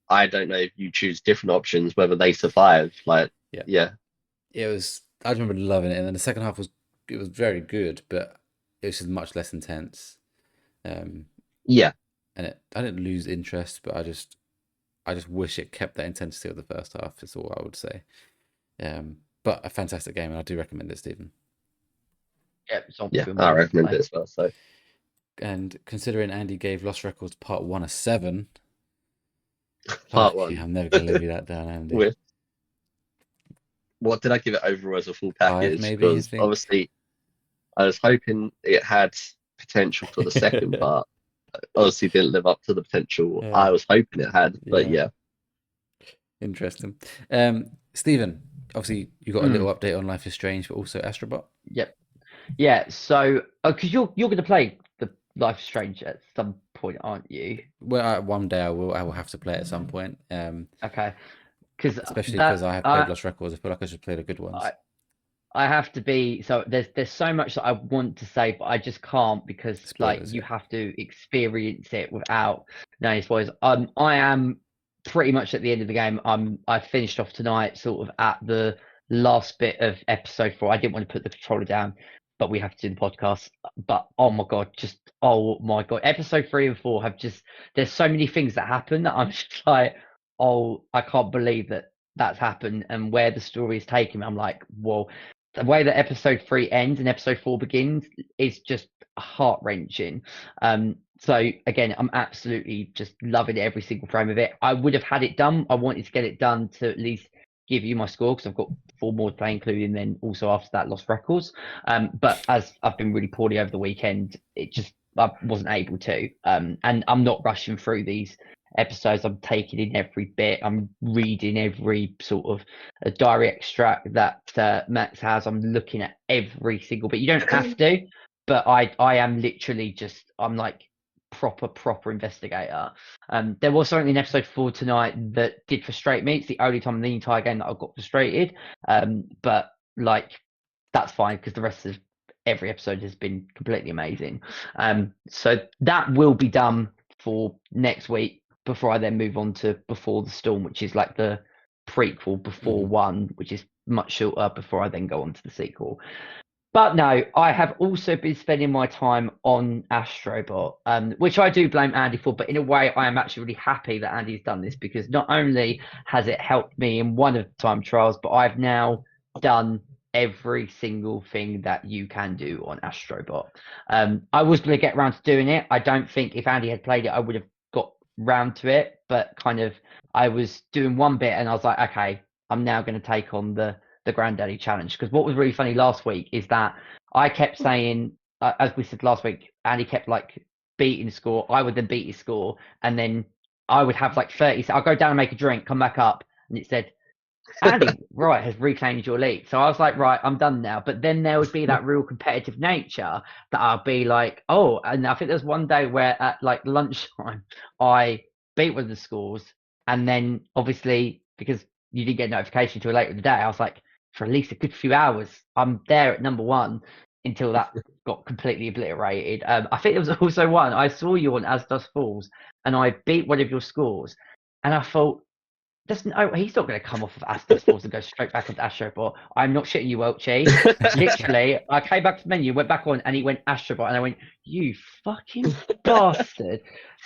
I don't know if you choose different options whether they survive. Like, yeah. yeah, It was. I remember loving it, and then the second half was very good, but it was just much less intense. Um, yeah, and I didn't lose interest, but I just wish it kept that intensity of the first half. Is all I would say. But a fantastic game, and I do recommend it, Stephen. Yeah, it's on yeah. for I mine to recommend play. it as well. So And considering Andy gave Lost Records Part 1 a 7, part fuck one you, I'm never going to live you that down, Andy. with what did I give it overall as a full 5 package? maybe, I Because think. obviously I was hoping it had potential for the second part. Obviously didn't live up to the potential Yeah, I was hoping it had. But yeah, yeah, interesting. Stephen, obviously you got a Mm, little update on Life is Strange, but also Astrobot. yep. Yeah. So, because you're going to play the Life is Strange at some point, aren't you? Well, one day I will have to play it at some point. Okay. Because Especially because that I have played Lost Records. I feel like I should play the good ones. I I have to be so there's so much that I want to say, but I just can't because like Spoilers, you yeah. have to experience it without knowing spoilers. I am pretty much at the end of the game. I finished off tonight, sort of at the last bit of episode 4. I didn't want to put the controller down, but we have to do the podcast. But oh my god, episode 3 and 4 have just there's so many things that happen that I'm just like, oh, I can't believe that that's happened and where the story is taking me. I'm like, whoa, the way that episode 3 ends and episode 4 begins is just heart wrenching. So again, I'm absolutely just loving every single frame of it. I would have had it done. I wanted to get it done to at least give you my score because I've got 4 more to play, including then also after that Lost Records. But as I've been really poorly over the weekend, I wasn't able to. And I'm not rushing through these episodes. I'm taking in every bit. I'm reading every sort of a diary extract that Max has. I'm looking at every single bit. You don't have to, but I am literally just I'm like proper investigator. There was something in episode 4 tonight that did frustrate me. It's the only time in the entire game that I got frustrated. But like that's fine because the rest of every episode has been completely amazing. So that will be done for next week before I then move on to Before the Storm, which is like the prequel before Hmm. one, which is much shorter before I then go on to the sequel. But no, I have also been spending my time on Astrobot, which I do blame Andy for, but in a way, I am actually really happy that Andy's done this because not only has it helped me in one of the time trials, but I've now done every single thing that you can do on Astrobot. I was going to get around to doing it. I don't think if Andy had played it, I would have got round to it, but kind of I was doing one bit and I was like, okay, I'm now going to take on the Granddaddy Challenge. Because what was really funny last week is that I kept saying, as we said last week, Andy kept like beating score. I would then beat his score, and then I would have like 30. So I'll go down and make a drink, come back up, and it said, Andy, right, has reclaimed your lead. So I was like, right, I'm done now. But then there would be that real competitive nature that I'll be like, oh, and I think there's one day where at like lunchtime, I beat one of the scores. And then obviously, because you didn't get notification until later in the day, I was like, for at least a good few hours, I'm there at number one until that got completely obliterated. I think there was also one, I saw you on As Dust Falls, and I beat one of your scores. And I thought, he's not going to come off of Astos Falls and go straight back into Astrobot. I'm not shitting you, Welchy. Literally, I came back to the menu, went back on, and he went Astrobot, and I went, you fucking bastard.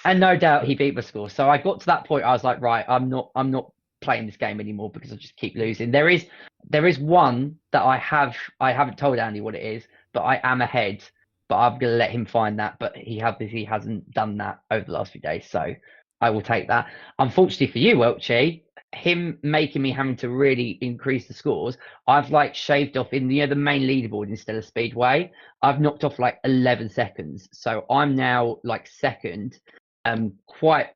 And no doubt he beat my score. So I got to that point, I was like, right, I'm not playing this game anymore because I just keep losing. There is one that I haven't told Andy what it is, but I am ahead. But I'm gonna let him find that. But he hasn't done that over the last few days, so I will take that. Unfortunately for you, Welchy, him making me having to really increase the scores, I've like shaved off in the main leaderboard instead of Speedway. I've knocked off like 11 seconds, so I'm now like second, quite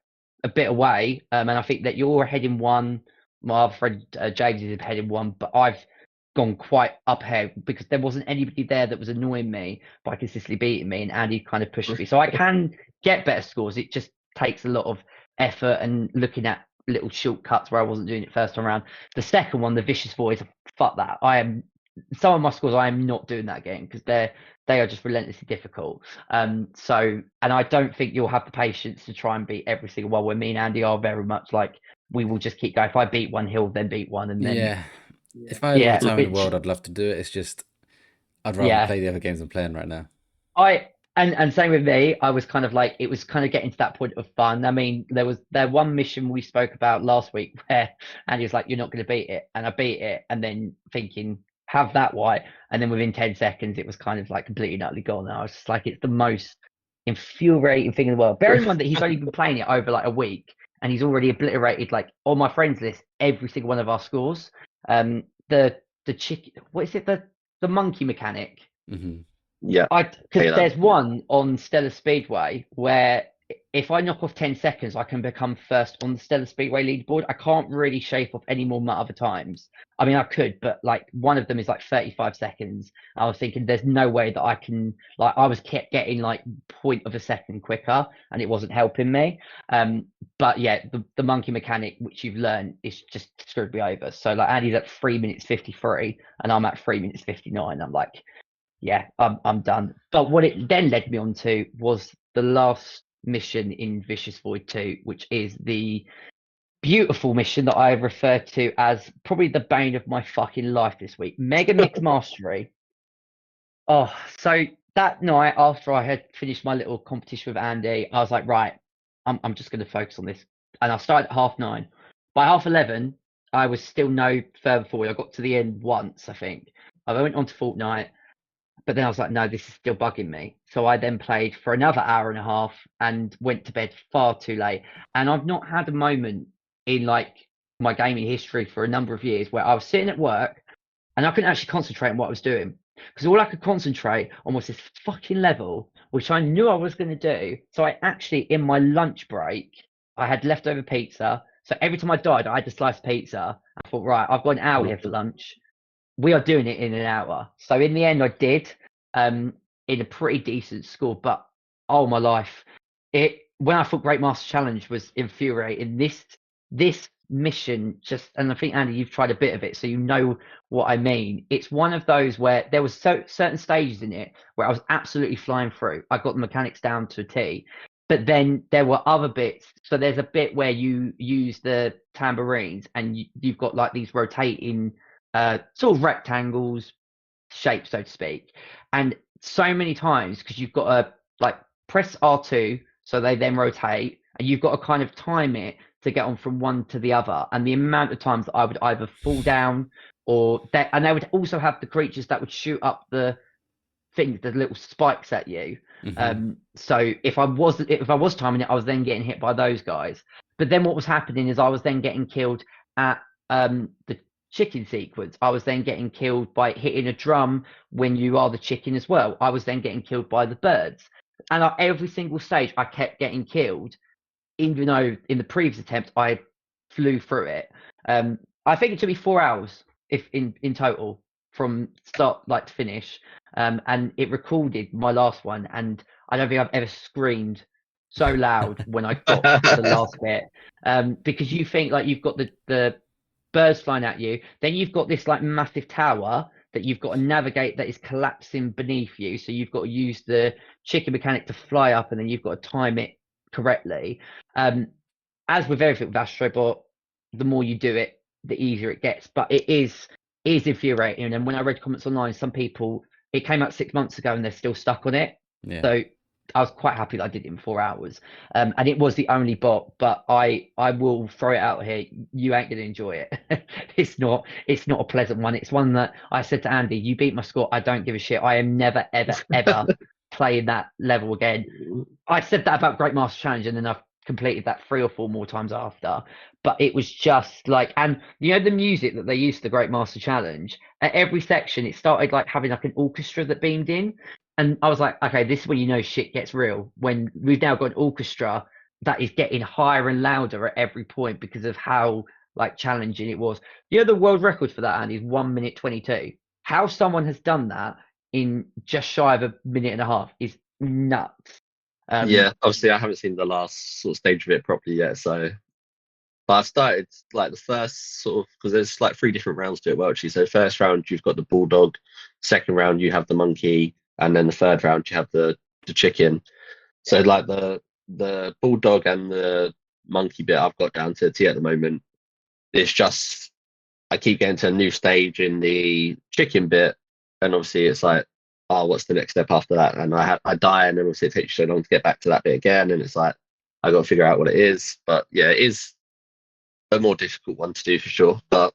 a bit away. And I think that you're ahead in one. My other friend James is ahead in one, but I've gone quite up ahead because there wasn't anybody there that was annoying me by consistently beating me, and Andy kind of pushed me, so I can get better scores. It just takes a lot of effort and looking at little shortcuts where I wasn't doing it first time around. The second one, the Vicious Voice, fuck that. Some of my scores I am not doing that game because they are just relentlessly difficult. So, and I don't think you'll have the patience to try and beat every single one. Where me and Andy are very much like we will just keep going. If I beat one, he'll then beat one, and then Yeah. If I had all the time in the world, I'd love to do it. It's just I'd rather play the other games I'm playing right now. And same with me. I was kind of like, it was kind of getting to that point of fun. I mean, there one mission we spoke about last week where Andy was like, "You're not going to beat it," and I beat it, and then thinking, "Have that white," and then within 10 seconds, it was kind of like completely and utterly gone. And I was just like, it's the most infuriating thing in the world. Bearing in mind that he's only been playing it over like a week, and he's already obliterated like on my friends list every single one of our scores. The chicken, what is it? The monkey mechanic. Mm-hmm. Yeah, because there's one on Stellar Speedway where if I knock off 10 seconds, I can become first on the Stellar Speedway leaderboard. I can't really shave off any more other times. I mean, I could, but like one of them is like 35 seconds. I was thinking there's no way that I can, like, I was kept getting like point of a second quicker and it wasn't helping me. But yeah, the monkey mechanic, which you've learned, is just screwed me over. So like Andy's at 3 minutes 53 and I'm at 3 minutes 59. I'm like, yeah, I'm done. But what it then led me on to was the last mission in Vicious Void 2, which is the beautiful mission that I refer to as probably the bane of my fucking life this week. Mega Mix Mastery. Oh, so that night after I had finished my little competition with Andy, I was like, right, I'm just going to focus on this. And I started at 9:30. By 11:30, I was still no further forward. I got to the end once, I think. I went on to Fortnite. But then I was like, no, this is still bugging me. So I then played for another hour and a half and went to bed far too late. And I've not had a moment in like my gaming history for a number of years where I was sitting at work and I couldn't actually concentrate on what I was doing. Because all I could concentrate on was this fucking level, which I knew I was going to do. So I actually, in my lunch break, I had leftover pizza. So every time I died, I had to slice pizza. I thought, right, I've got an hour here for lunch. We are doing it in an hour. So in the end, I did in a pretty decent score. But oh my life, when I thought Great Master Challenge was infuriating, this mission just, and I think Andy, you've tried a bit of it, so you know what I mean. It's one of those where there was certain stages in it where I was absolutely flying through. I got the mechanics down to a T. But then there were other bits. So there's a bit where you use the tambourines and you've got like these rotating sort of rectangles shape, so to speak. And so many times, because you've got to like press R2 so they then rotate, and you've got to kind of time it to get on from one to the other. And the amount of times that I would either fall down or that, and they would also have the creatures that would shoot up the things, the little spikes at you. So if I was timing it, I was then getting hit by those guys. But then what was happening is I was then getting killed at the chicken sequence. I was then getting killed by hitting a drum when you are the chicken as well. I was then getting killed by the birds. And every single stage I kept getting killed, even though in the previous attempt I flew through it. I think it took me 4 hours if in total from start like to finish. And it recorded my last one, and I don't think I've ever screamed so loud when I got to the last bit. Because you think like you've got the birds flying at you, then you've got this like massive tower that you've got to navigate that is collapsing beneath you. So you've got to use the chicken mechanic to fly up, and then you've got to time it correctly. As with everything with Astrobot, the more you do it, the easier it gets. But it is infuriating. And when I read comments online, some people, it came out 6 months ago and they're still stuck on it. Yeah. So I was quite happy that I did it in 4 hours. And it was the only bot, but I will throw it out here. You ain't gonna enjoy it. It's not a pleasant one. It's one that I said to Andy, you beat my score, I don't give a shit. I am never, ever, ever playing that level again. I said that about Great Master Challenge, and then I've completed that 3 or 4 more times after. But it was just like, and you know the music that they used for the Great Master Challenge, at every section it started like having like an orchestra that beamed in. And I was like, okay, this is when you know shit gets real. When we've now got an orchestra that is getting higher and louder at every point because of how like challenging it was. You know, the world record for that, Andy, is 1 minute 22. How someone has done that in just shy of a minute and a half is nuts. Yeah, obviously I haven't seen the last sort of stage of it properly yet, so but I started like the first sort of, because there's like 3 different rounds to it, Welchy. So first round you've got the bulldog, second round you have the monkey, and then the third round you have the chicken. So like the bulldog and the monkey bit I've got down to a T at the moment. It's just I keep getting to a new stage in the chicken bit, and obviously it's like, oh, what's the next step after that? And I die, and then obviously it takes you so long to get back to that bit again, and it's like I got to figure out what it is. But yeah, it is a more difficult one to do for sure. But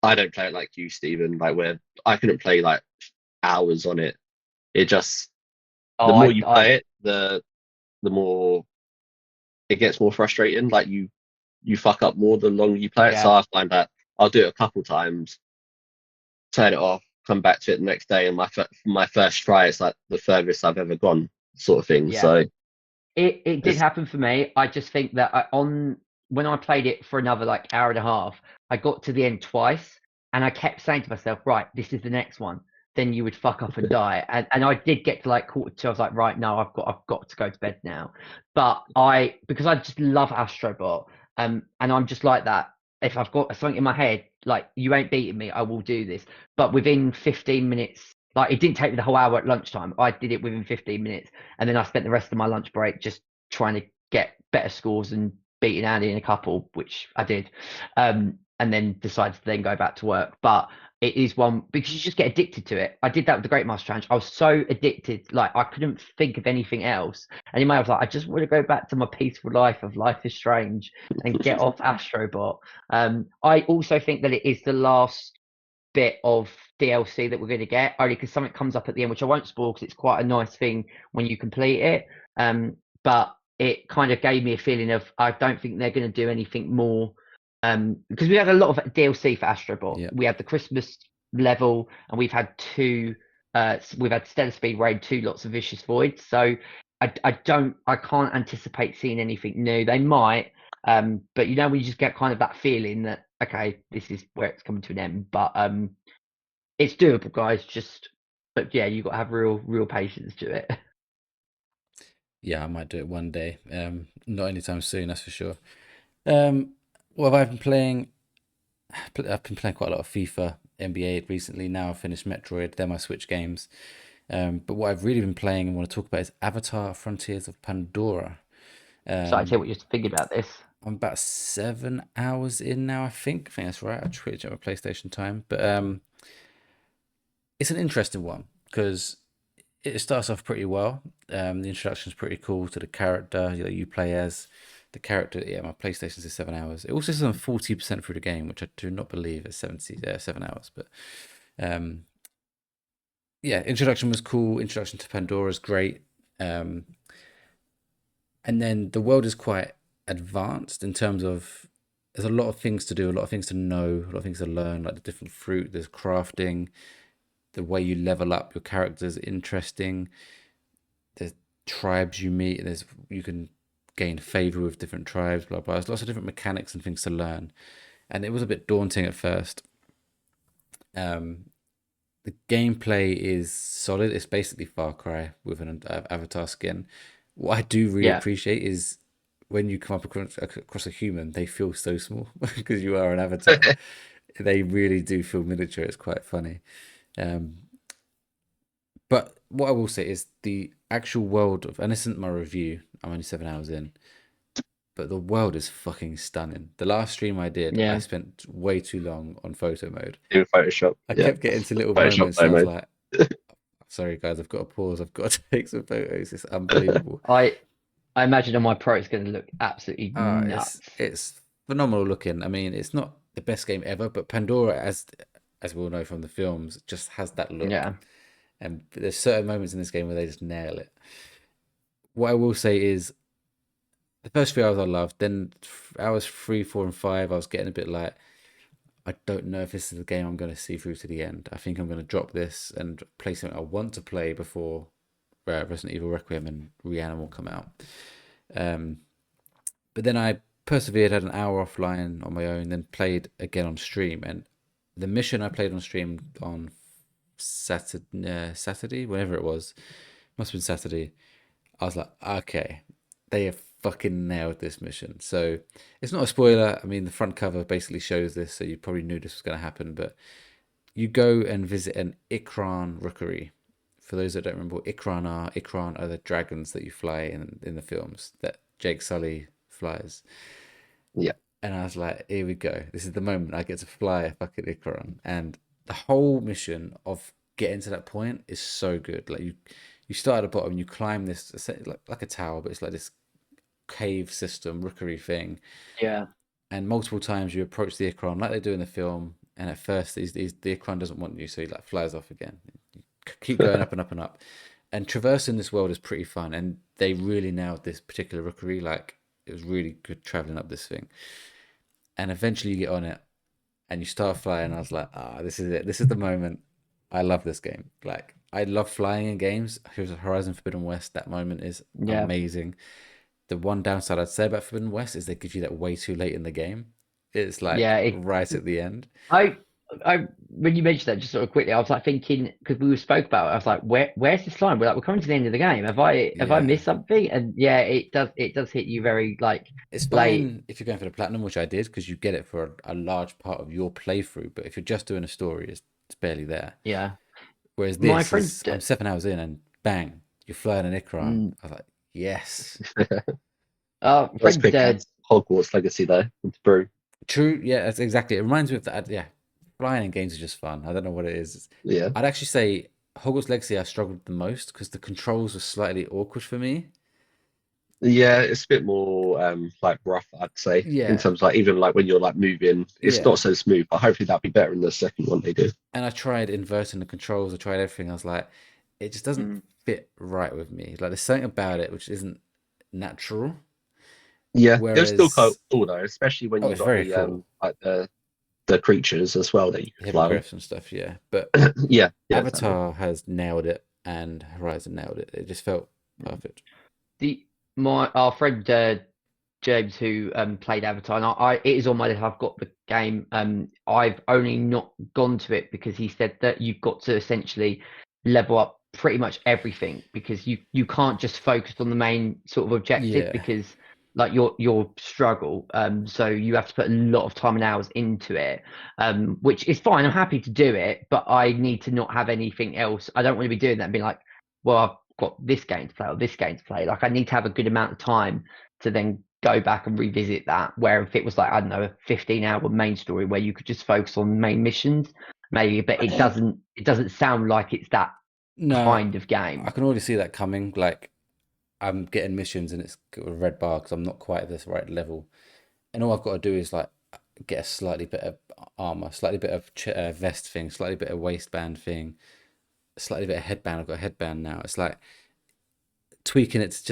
I don't play it like you, Stephen. Like where I couldn't play like hours on it. It just the more you play it, the more it gets more frustrating. Like you fuck up more the longer you play it. So I find that I'll do it a couple times, turn it off, come back to it the next day, and my first try, it's like the furthest I've ever gone, sort of thing. So it did happen for me. I just think that when I played it for another like hour and a half, I got to the end twice, and I kept saying to myself, right, this is the next one. Then you would fuck up and die. And I did get to like 1:45. I was like, right, no, I've got to go to bed now. But because I just love Astrobot, and I'm just like that. If I've got something in my head, like you ain't beating me, I will do this. But within 15 minutes, like it didn't take me the whole hour at lunchtime. I did it within 15 minutes, and then I spent the rest of my lunch break just trying to get better scores and beating Andy in a couple, which I did. And then decided to then go back to work. But it is one because you just get addicted to it. I did that with the Great Master Challenge. I was so addicted, like I couldn't think of anything else. And in my head, I was like, I just want to go back to my peaceful life of Life is Strange and get off Astrobot. I also think that it is the last bit of DLC that we're going to get, only because something comes up at the end, which I won't spoil because it's quite a nice thing when you complete it. But it kind of gave me a feeling of I don't think they're going to do anything more. Because we had a lot of DLC for Astrobot. Yep. We had the Christmas level, and we've had 2. We've had Stellar Speed Raid, 2 lots of Vicious Voids. So I can't anticipate seeing anything new. They might, but you know, we just get kind of that feeling that okay, this is where it's coming to an end. But it's doable, guys. But yeah, you got to have real patience to it. Yeah, I might do it one day. Not anytime soon, that's for sure. What have I been playing? I've been playing quite a lot of FIFA, NBA recently. Now I've finished Metroid. They're my Switch games. But what I've really been playing and want to talk about is Avatar: Frontiers of Pandora. So I tell you what you're thinking about this. I'm about 7 hours in now, I think. I think that's right. I tweeted at my PlayStation time. But It's an interesting one because it starts off pretty well. The introduction's pretty cool to the character that you play as. The character, yeah, my PlayStation says 7 hours. It also says I'm 40% through the game, which I do not believe is 7 hours. But um, yeah, introduction was cool. Introduction to Pandora is great. Um, and then the world is quite advanced in terms of there's a lot of things to do, a lot of things to know, a lot of things to learn, like the different fruit, there's crafting, the way you level up your characters interesting. There's tribes you meet, there's you can gain favor with different tribes, blah blah. There's lots of different mechanics and things to learn. And it was a bit daunting at first. Um, the gameplay is solid. It's basically Far Cry with an avatar skin. What I do really Yeah, appreciate is when you come up across a human, they feel so small because you are an avatar. They really do feel miniature. It's quite funny. Um, but what I will say is the actual world of, and this isn't my review, I'm only 7 hours in, but the world is fucking stunning. The last stream I did, I yeah. spent way too long on photo mode. In Photoshop. I Yeah. kept getting to little Photoshop moments and I was mode. like, sorry guys, I've got to pause. I've got to take some photos. It's unbelievable. I I imagine on my Pro it's going to look absolutely It's nuts. it's phenomenal looking. I mean, it's not the best game ever, but Pandora, as we all know from the films, just has that look. Yeah, And there's certain moments in this game where they just nail it. What I will say is the first 3 hours I loved. Then hours 3, 4, and 5, I was getting a bit like, I don't know if this is the game I'm going to see through to the end. I think I'm going to drop this and play something I want to play before Resident Evil Requiem and Reanimal come out. Um, but then I persevered, had an hour offline on my own, then played again on stream. And the mission I played on stream on Saturday, whenever it was, must have been Saturday. I was like, okay, they have fucking nailed this mission. So it's not a spoiler. I mean, the front cover basically shows this, so you probably knew this was going to happen. But you go and visit an Ikran rookery. For those that don't remember what Ikran are the dragons that you fly in the films that Jake Sully flies. Yeah. And I was like, here we go. This is the moment I get to fly a fucking Ikran. And the whole mission of getting to that point is so good. Like you start at the bottom, you climb this like a tower, but it's like this cave system, rookery thing. yeah, And multiple times you approach the Ikran like they do in the film. And at first, the Ikran doesn't want you, so he like flies off again. You keep going up and up and up. And traversing this world is pretty fun. And they really nailed this particular rookery. Like it was really good traveling up this thing. And eventually you get on it and you start flying. I was like, this is it. This is the moment. I love this game. Like, I love flying in games. Here's Horizon Forbidden West. That moment is yeah, amazing. The one downside I'd say about Forbidden West is they give you that way too late in the game. It's yeah. like right at the end. I, when you mentioned that, just sort of quickly, I was like thinking because we spoke about it. I was like, where's this line? We're coming to the end of the game. Have I Yeah. missed something? And yeah, it does hit you very like It's late. fine if you're going for the platinum, which I did, because you get it for a large part of your playthrough. But if you're just doing a story, it's barely there. Yeah, Whereas my this friend. is, I'm 7 hours in and bang, you're flying an Ikran. Mm, I was like, yes. Let's friend. quick add Hogwarts Legacy though with Brew. True. Yeah, that's exactly. It reminds me of that. Yeah. Flying in games are just fun. I don't know what it is. Yeah. I'd actually say Hogwarts Legacy I struggled the most because the controls were slightly awkward for me. Yeah, it's a bit more like rough, I'd say, in Yeah. terms of like even like when you're like moving, it's not Yeah. so smooth, but hopefully that'll be better in the second one they do. And I tried inverting the controls. I tried everything. I was like, it just doesn't Mm, fit right with me. Like there's something about it which isn't natural. Yeah, it was still Whereas, cool though, especially when oh, you it's got very the cool. like the creatures as well that you can fly on. Hippogriffs and stuff. Yeah. But Yeah, yeah, exactly. Avatar has nailed it and Horizon nailed it. It just felt mm. perfect. The my our friend James who played Avatar. And it is on my list. I've got the game. I've only not gone to it because he said that you've got to essentially level up pretty much everything because you can't just focus on the main sort of objective Yeah. because like your struggle. So you have to put a lot of time and hours into it. Which is fine. I'm happy to do it, but I need to not have anything else. I don't want to be doing that and being like, well, I've got this game to play or this game to play. Like I need to have a good amount of time to then go back and revisit that. Where if it was like, I don't know, a 15-hour main story where you could just focus on main missions, maybe, but it doesn't sound like it's that No, kind of I game. can already see that coming. Like I'm getting missions and it's got a red bar because I'm not quite at this right level, and all I've got to do is like get a slightly better armor, slightly bit of vest thing, slightly bit of waistband thing, slightly bit of headband. I've got a headband now. It's like tweaking it to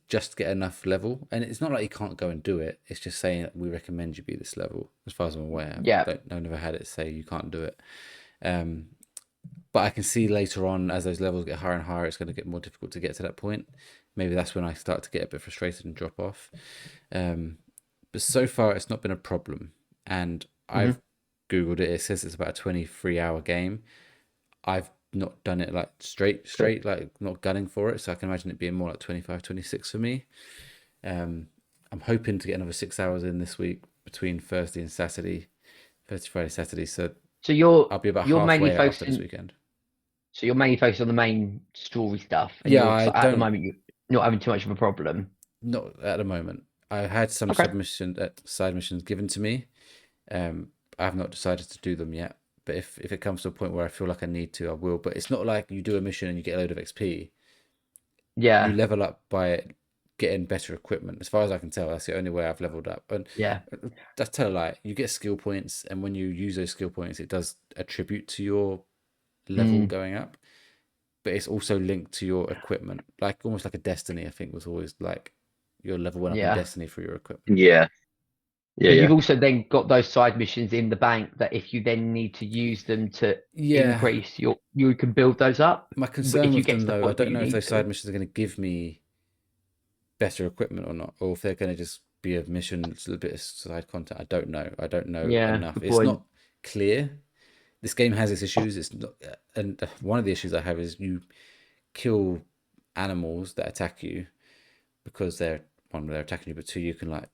just get enough level, and it's not like you can't go and do it. It's just saying that we recommend you be this level. As far as I'm aware, Yeah. I've never had it say you can't do it. Um, but I can see later on as those levels get higher and higher, it's going to get more difficult to get to that point. Maybe that's when I start to get a bit frustrated and drop off. But so far, it's not been a problem, and Hmm. I've googled it. It says it's about a 23-hour game. I've not done it like straight, like not gunning for it. So I can imagine it being more like 25, 26 for me. Um, I'm hoping to get another 6 hours in this week between Thursday and Saturday, Thursday, Friday, Saturday. So So you're I'll be about you're mainly halfway out after this focusing. weekend. So you're mainly focused on the main story stuff, and Yeah, you're I at the don't, moment you're not having too much of a problem. not at the moment. I had some Okay. side missions given to me. I have not decided to do them yet. But if it comes to a point where I feel like I need to, I will. But it's not like you do a mission and you get a load of XP. You Yeah. level up by getting better equipment. As far as I can tell, that's the only way I've leveled up. And Yeah. that's tell a lie. You get skill points, and when you use those skill points, it does attribute to your level Mm, going up. But it's also linked to your equipment, like almost like a Destiny. I think was always like your level went up in yeah. Destiny for your equipment. Yeah, yeah, But yeah. you've also then got those side missions in the bank that if you then need to use them to Yeah, increase you can build those up my concern if you with get them to the though, I point where don't you know if need those to. side missions are going to give me better equipment or not, or if they're going to just be a mission, it's a little bit of side content. I don't know. I don't know Yeah, enough. good It's point. not clear. This game has its issues. It's not, and one of the issues I have is you kill animals that attack you because they're attacking you, but two, you can like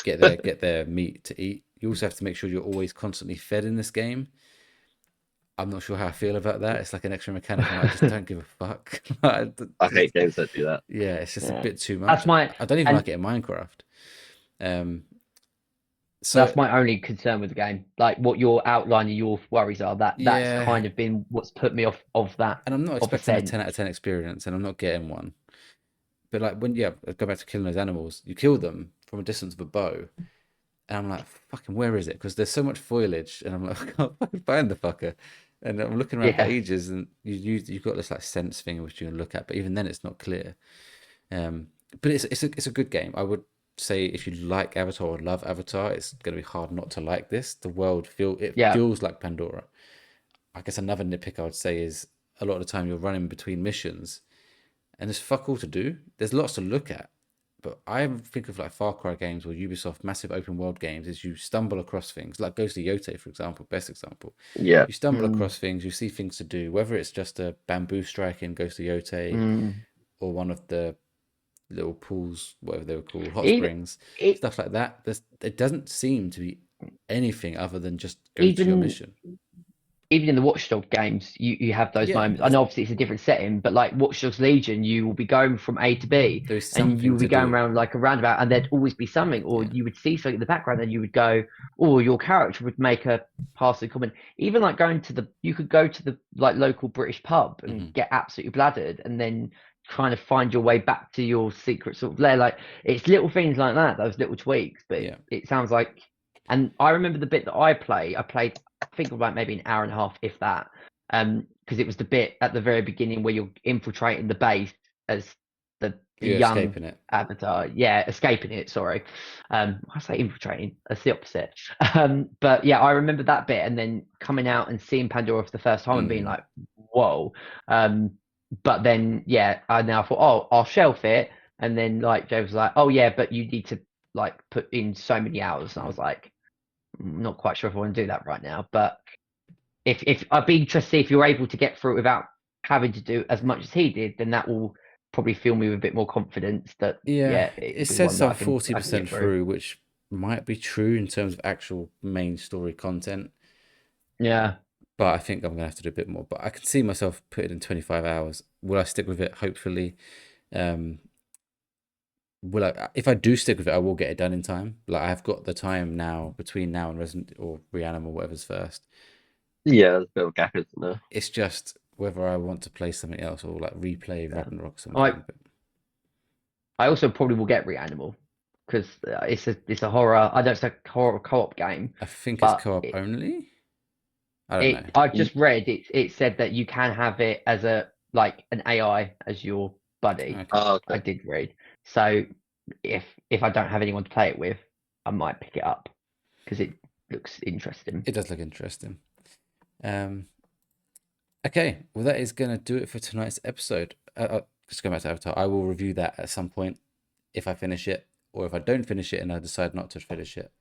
get their meat to eat. You also have to make sure you're always constantly fed in this game. I'm not sure how I feel about that. It's like an extra mechanic. I just don't give a fuck. I hate games that do that. Yeah, it's just a Yeah. bit too That's much. my I don't even and like it in Minecraft. Um, so that's my only concern with the game. Like what you're outlining your worries are, that's yeah, kind of been what's put me off of that and I'm not of a expecting a sense. 10 out of 10 experience, and I'm not getting one. But like when I go back to killing those animals, you kill them from a distance of a bow, and I'm like, fucking, where is it? Because there's so much foliage, and I'm like, I can't fucking find the fucker. And I'm looking around for Yeah. ages, and you've got this like sense thing which you can look at, but even then it's not clear. Um, but it's a good game. I would say if you like Avatar or love Avatar, it's gonna be hard not to like this. The world Yeah. feels like Pandora. I guess another nitpick I would say is a lot of the time you're running between missions and there's fuck all to do. There's lots to look at. But I think of like Far Cry games or Ubisoft massive open world games is you stumble across things like Ghost of Yote, for example, best example. Yeah, You stumble Mm, across things, you see things to do, whether it's just a bamboo strike in Ghost of Yote mm. or one of the little pools, whatever they were called, hot Even springs, it stuff like that. It doesn't seem to be anything other than just go to your even mission. even in the Watchdog games, you have those Yeah, moments. I know obviously it's a different setting, but like Watchdogs Legion, you will be going from A to B, there is and you something will be to going do. around like a roundabout, and there'd always be something, or Yeah. you would see something in the background, and you would go, or your character would make a passing comment. Even like going to you could go to the like local British pub and Hmm. get absolutely bladdered, and then trying to find your way back to your secret sort of lair. Like it's little things like that, those little tweaks. But Yeah. it sounds like, and I remember the bit that I played, I think about maybe an hour and a half, if that, because it was the bit at the very beginning where you're infiltrating the base as the You're young escaping it. avatar, yeah, escaping it. Sorry, I say infiltrating. That's the opposite. But yeah, I remember that bit, and then coming out and seeing Pandora for the first time and being Mm. like, "Whoa!" But then, yeah, I now thought, "Oh, I'll shelf it." And then, like, Joe was like, "Oh yeah, but you need to like put in so many hours." And I Mm. was like, not quite sure if I want to do that right now, but if I'd be interested to see if you're able to get through it without having to do as much as he did, then that will probably fill me with a bit more confidence that Yeah, yeah, it will it be says one that I'm I can get 40% through. through, which might be true in terms of actual main story content, Yeah. but I think I'm gonna have to do a bit more. But I can see myself put it in 25 hours. Will I stick with it? Hopefully. Um, will I? If I do stick with it, I will get it done in time. Like I've got the time now between now and Resident or Reanimate, whatever's first. Yeah, there's a bit of a gap, isn't there? It's just whether I want to play something else or like replay Yeah. Ragnarok or I something. But I also probably will get Reanimal because it's a horror. I know it's a horror co-op game, I think it's but co-op only. I don't know. I just read it said that you can have it as a like an AI as your buddy. Okay, Oh, I okay. did read. So if I don't have anyone to play it with, I might pick it up because it looks interesting. it does look interesting. Okay, well that is gonna do it for tonight's episode. Just going back to Avatar, I will review that at some point if I finish it, or if I don't finish it and I decide not to finish it,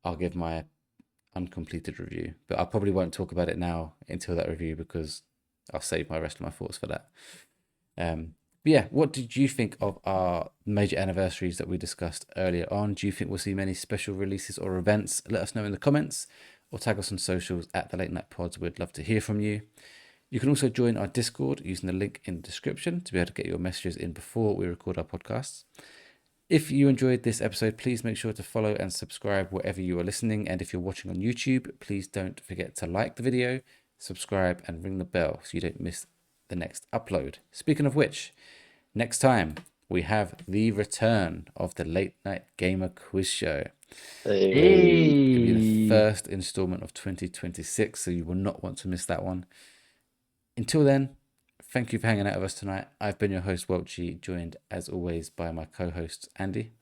I'll give my uncompleted review. But I probably won't talk about it now until that review because I'll save my rest of my thoughts for that. But yeah, what did you think of our major anniversaries that we discussed earlier on? Do you think we'll see many special releases or events? Let us know in the comments or tag us on socials at the Late Night Pods. We'd love to hear from you. You can also join our Discord using the link in the description to be able to get your messages in before we record our podcasts. If you enjoyed this episode, please make sure to follow and subscribe wherever you are listening. And if you're watching on YouTube, please don't forget to like the video, subscribe, and ring the bell so you don't miss the next upload. Speaking of which, next time we have the return of the Late Night Gamer Quiz Show. Hey. It's going to be the Hey. first installment of 2026, so you will not want to miss that one. Until then, thank you for hanging out with us tonight. I've been your host, Welchy, joined as always by my co-host, Andy.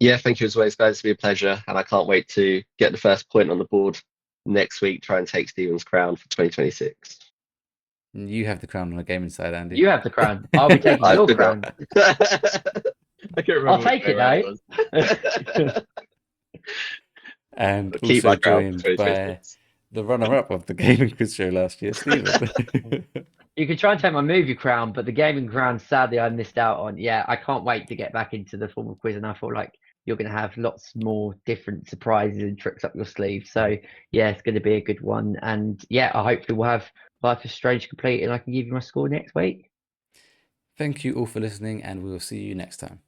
Yeah, thank you as always, guys. It's been a pleasure, and I can't wait to get the first point on the board next week. Try and take Stephen's crown for 2026. You have the crown on the gaming side, Andy. You have the crown. I'll be taking I your did crown. I can't remember I'll which take way it around though. was. And I'll keep also my crown for joined by 2026. the runner-up of the gaming quiz show last year, Stephen. You can try and take my movie crown, but the gaming crown, sadly, I missed out on. Yeah, I can't wait to get back into the formal quiz, and I feel like you're going to have lots more different surprises and tricks up your sleeve. So yeah, it's going to be a good one, and yeah, I hopefully we'll have Life is Strange complete, and I can give you my score next week. Thank you all for listening, and we will see you next time.